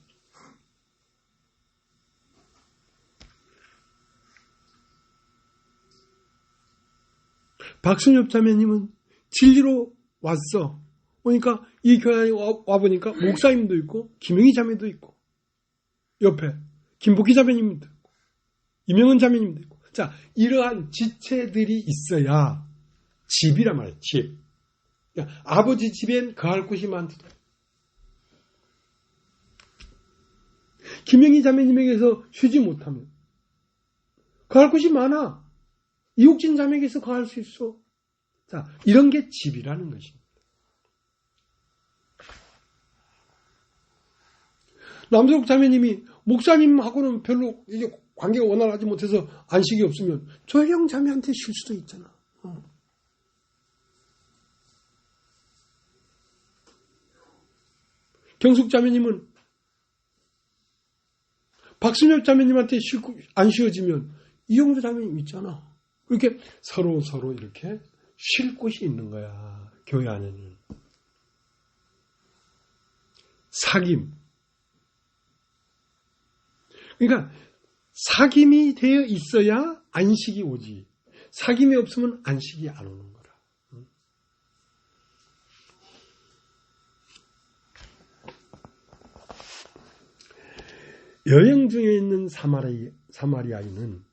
박순엽 자매님은 진리로 왔어. 그러니까 이 교회에 와보니까 목사님도 있고 김영희 자매도 있고 옆에 김복희 자매님도 있고 이명은 자매님도 있고. 자, 이러한 지체들이 있어야 집이란 말이야. 집. 그러니까 아버지 집엔 거할 곳이 많다. 김영희 자매님에게서 쉬지 못하면 거할 곳이 많아. 이옥진 자매에게서 거할 수 있어. 자, 이런 게 집이라는 것입니다. 남석 자매님이 목사님하고는 별로 이게 관계가 원활하지 못해서 안식이 없으면 조혜령 자매한테 쉴 수도 있잖아. 경숙 자매님은 박순엽 자매님한테 안 쉬어지면 이용주 자매님 있잖아. 이렇게 서로 이렇게 쉴 곳이 있는 거야. 교회 안에는. 사귐. 그러니까 사귐이 되어 있어야 안식이 오지. 사귐이 없으면 안식이 안 오는 거라. 여행 중에 있는 사마리아인은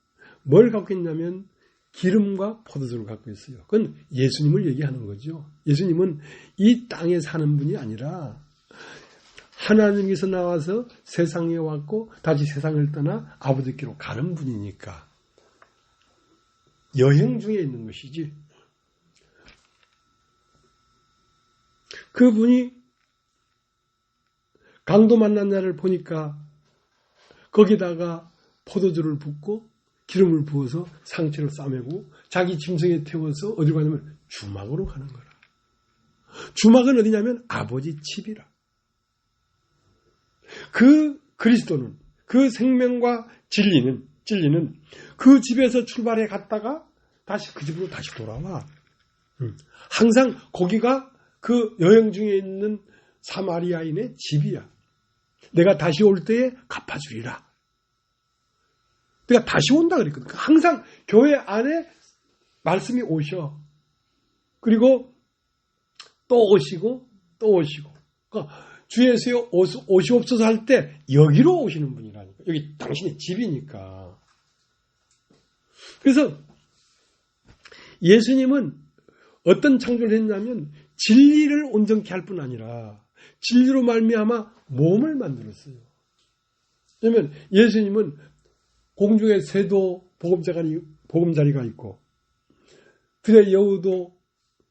뭘 갖고 있냐면 기름과 포도주를 갖고 있어요. 그건 예수님을 얘기하는 거죠. 예수님은 이 땅에 사는 분이 아니라 하나님께서 나와서 세상에 왔고 다시 세상을 떠나 아버지께로 가는 분이니까 여행 중에 있는 것이지. 그분이 강도 만난 날을 보니까 거기다가 포도주를 붓고 기름을 부어서 상체를 싸매고 자기 짐승에 태워서 어디로 가냐면 주막으로 가는 거라. 주막은 어디냐면 아버지 집이라. 그 그리스도는 그 생명과 진리는 그 집에서 출발해 갔다가 다시 그 집으로 다시 돌아와. 항상 거기가 그 여행 중에 있는 사마리아인의 집이야. 내가 다시 올 때에 갚아주리라. 내가 다시 온다 그랬거든. 항상 교회 안에 말씀이 오셔. 그리고 또 오시고 또 오시고. 그러니까 주 예수여 오시옵소서 할 때 여기로 오시는 분이라니까. 여기 당신의 집이니까. 그래서 예수님은 어떤 창조를 했냐면 진리를 온전케 할 뿐 아니라 진리로 말미암아 몸을 만들었어요. 왜냐하면 예수님은 공중에 새도 보금자리가 있고 들에 여우도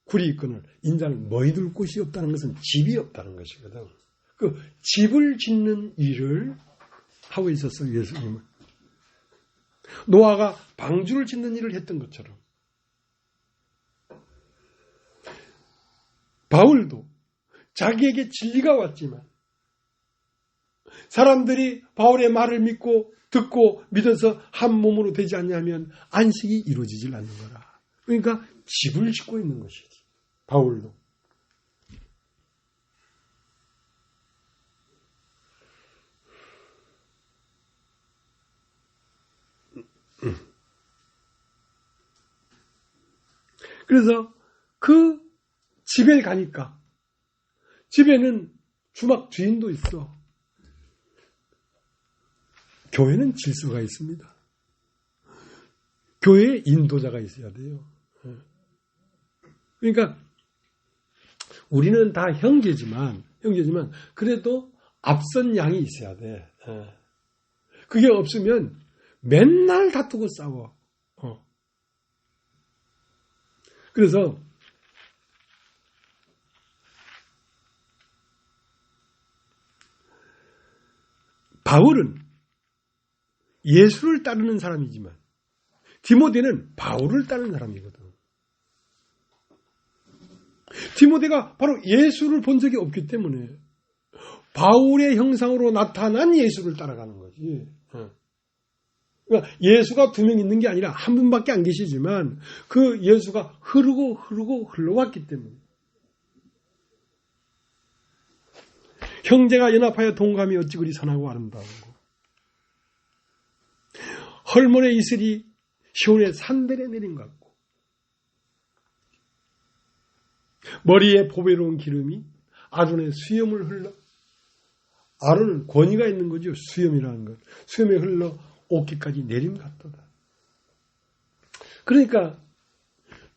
굴이 있거늘 인자는 머리둘 곳이 없다는 것은 집이 없다는 것이거든. 그 집을 짓는 일을 하고 있었어요. 예수님은. 노아가 방주를 짓는 일을 했던 것처럼 바울도 자기에게 진리가 왔지만 사람들이 바울의 말을 믿고 듣고 믿어서 한 몸으로 되지 않냐면 안식이 이루어지질 않는 거라. 그러니까 집을 짓고 있는 것이지. 바울도. 그래서 그 집에 가니까 집에는 주막 주인도 있어. 교회는 질서가 있습니다. 교회에 인도자가 있어야 돼요. 그러니까 우리는 다 형제지만 그래도 앞선 양이 있어야 돼. 그게 없으면 맨날 다투고 싸워. 그래서 바울은 예수를 따르는 사람이지만 디모데는 바울을 따르는 사람이거든. 디모데가 바로 예수를 본 적이 없기 때문에 바울의 형상으로 나타난 예수를 따라가는 거지. 그러니까 예수가 두 명 있는 게 아니라 한 분밖에 안 계시지만 그 예수가 흐르고 흘러왔기 때문에 형제가 연합하여 동감이 어찌 그리 선하고 아름다운고 헐몬의 이슬이 시온의 산들에 내린 것 같고 머리에 보배로운 기름이 아론의 수염을 흘러 아론은 권위가 있는 거죠. 수염이라는 것. 수염에 흘러 옷깃까지 내림 같도다. 그러니까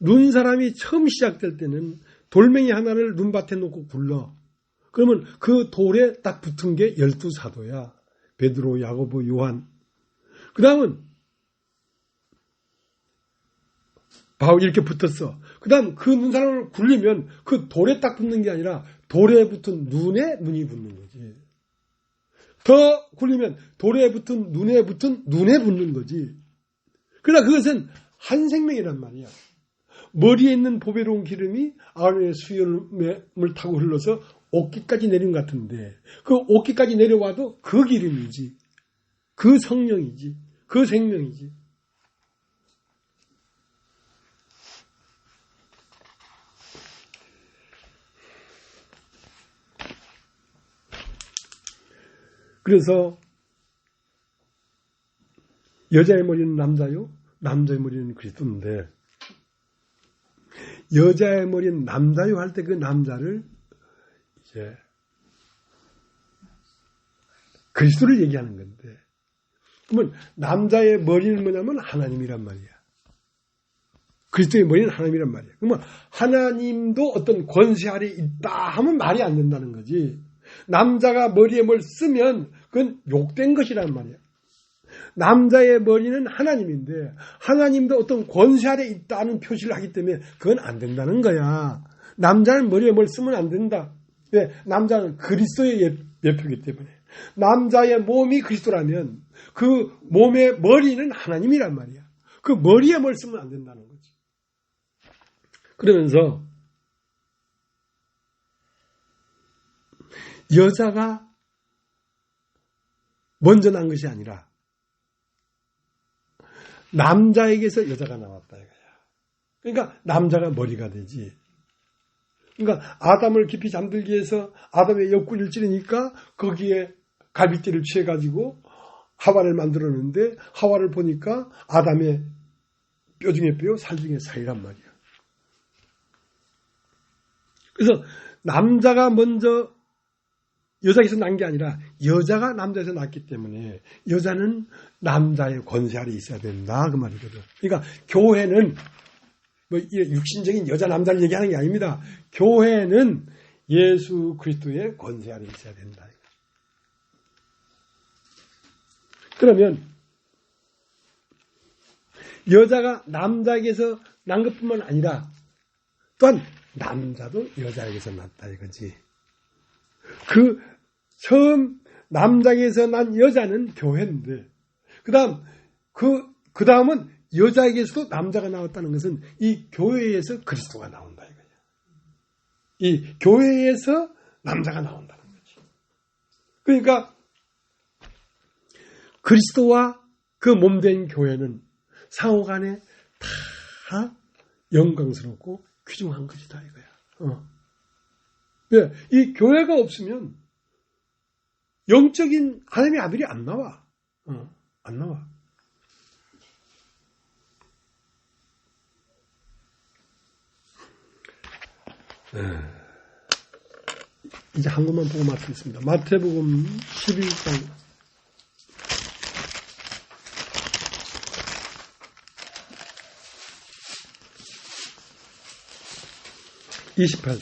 눈사람이 처음 시작될 때는 돌멩이 하나를 눈밭에 놓고 굴러. 그러면 그 돌에 딱 붙은 게 12사도야. 베드로, 야고보, 요한. 그 다음은 바울 이렇게 붙었어. 그 다음 그 눈사람을 굴리면 그 돌에 딱 붙는 게 아니라 돌에 붙은 눈에 눈이 붙는 거지. 더 굴리면 돌에 붙은 눈에 붙는 거지. 그러나 그것은 한 생명이란 말이야. 머리에 있는 보배로운 기름이 아론의 수염을 타고 흘러서 옷깃까지 내린 것 같은데 그 옷깃까지 내려와도 그 기름이지. 그 성령이지. 그 생명이지. 그래서 여자의 머리는 남자요, 남자의 머리는 그리스도인데 여자의 머리는 남자요 할 때 그 남자를 이제 그리스도를 얘기하는 건데 그러면 남자의 머리는 뭐냐면 하나님이란 말이야. 그리스도의 머리는 하나님이란 말이야. 그러면 하나님도 어떤 권세 아래 있다 하면 말이 안 된다는 거지. 남자가 머리에 뭘 쓰면 그건 욕된 것이란 말이야. 남자의 머리는 하나님인데 하나님도 어떤 권세 아래 있다는 표시를 하기 때문에 그건 안 된다는 거야. 남자는 머리에 뭘 쓰면 안 된다. 왜? 남자는 그리스도의 예표이기 때문에. 남자의 몸이 그리스도라면 그 몸의 머리는 하나님이란 말이야. 그 머리에 뭘 쓰면 안 된다는 거지. 그러면서 여자가 먼저 난 것이 아니라 남자에게서 여자가 나왔다 이거야. 그러니까 남자가 머리가 되지. 그러니까 아담을 깊이 잠들기 위해서 아담의 옆구리를 찌르니까 거기에 갈빗대를 취해가지고 하와를 만들었는데 하와를 보니까 아담의 뼈 중에 뼈, 살 중에 살이란 말이야. 그래서 남자가 먼저 여자에게서 난 게 아니라 여자가 남자에서 났기 때문에 여자는 남자의 권세 아래 있어야 된다 그 말이거든. 그러니까 교회는 뭐 육신적인 여자 남자를 얘기하는 게 아닙니다. 교회는 예수 그리스도의 권세 아래 있어야 된다. 그러면 여자가 남자에게서 난 것뿐만 아니라 또한 남자도 여자에게서 났다 이거지. 그 처음 남자에게서 난 여자는 교회인데 그 다음은 여자에게서도 남자가 나왔다는 것은 이 교회에서 그리스도가 나온다 이거야. 이 교회에서 남자가 나온다는 거지. 그러니까 그리스도와 그 몸된 교회는 상호간에 다 영광스럽고 귀중한 것이다 이거야. 왜? 이 교회가 없으면 영적인 하나님의 아들이 안 나와. 안 나와. 이제 한 것만 보고 마치겠습니다. 마태복음 11장 28절.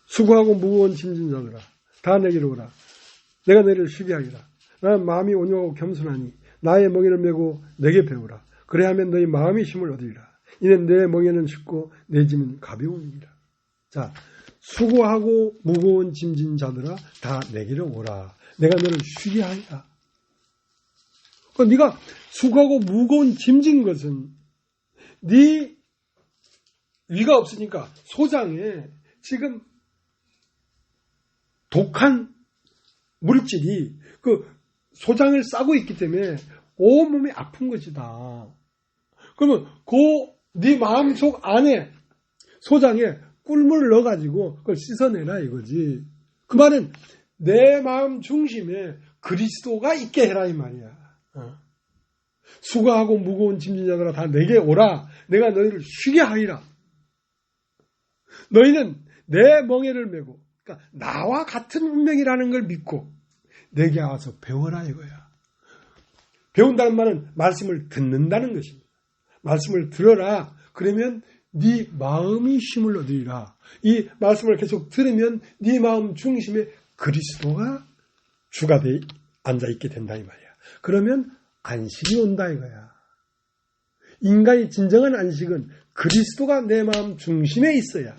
수고하고 무거운 짐진 자들아 다 내게로 오라. 내가 너희를 쉬게 하리라. 나는 마음이 온유하고 겸손하니 나의 멍에를 메고 내게 배우라. 그래야면 너희 마음이 힘을 얻으리라. 이는 내 멍에는 쉽고 내 짐은 가벼우니라. 자, 수고하고 무거운 짐진 자들아 다 내게로 오라. 내가 너를 쉬게 하리라. 네가 수고하고 무거운 짐진 것은 네 위가 없으니까 소장에 지금 독한 물질이 그 소장을 싸고 있기 때문에 온몸이 아픈 것이다. 그러면 네 마음속 안에 소장에 꿀물을 넣어가지고 그걸 씻어내라 이거지. 그 말은 내 마음 중심에 그리스도가 있게 해라 이 말이야. 수고하고 무거운 짐진 자들아 다 내게 오라. 내가 너희를 쉬게 하리라. 너희는 내 멍에를 메고 그러니까 나와 같은 운명이라는 걸 믿고 내게 와서 배워라 이거야. 배운다는 말은 말씀을 듣는다는 것입니다. 말씀을 들어라. 그러면 네 마음이 힘을 얻으리라. 이 말씀을 계속 들으면 네 마음 중심에 그리스도가 주가 돼 앉아있게 된다 이 말이야. 그러면 안식이 온다 이거야. 인간의 진정한 안식은 그리스도가 내 마음 중심에 있어야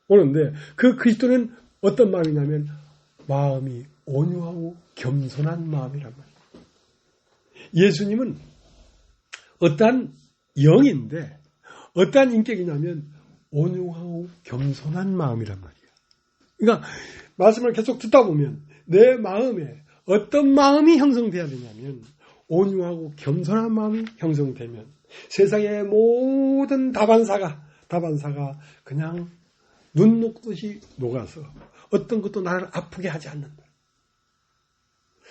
오는데 그 그리스도는 어떤 마음이냐면 마음이 온유하고 겸손한 마음이란 말이야. 예수님은 어떠한 영인데 어떠한 인격이냐면 온유하고 겸손한 마음이란 말이야. 그러니까 말씀을 계속 듣다 보면 내 마음에 어떤 마음이 형성돼야 되냐면 온유하고 겸손한 마음이 형성되면 세상의 모든 다반사가 그냥 눈 녹듯이 녹아서 어떤 것도 나를 아프게 하지 않는다.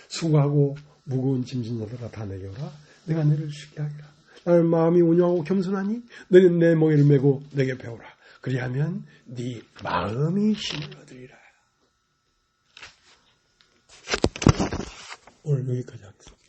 수고하고 무거운 짐진 자들아 다 내게 오라. 내가 너를 쉬게 하리라. 나는 마음이 온유하고 겸손하니 너는 내 멍에를 메고 내게 배우라. 그리하면 네 마음이 힘을 얻으리라. 오늘 여기까지 하겠습니다.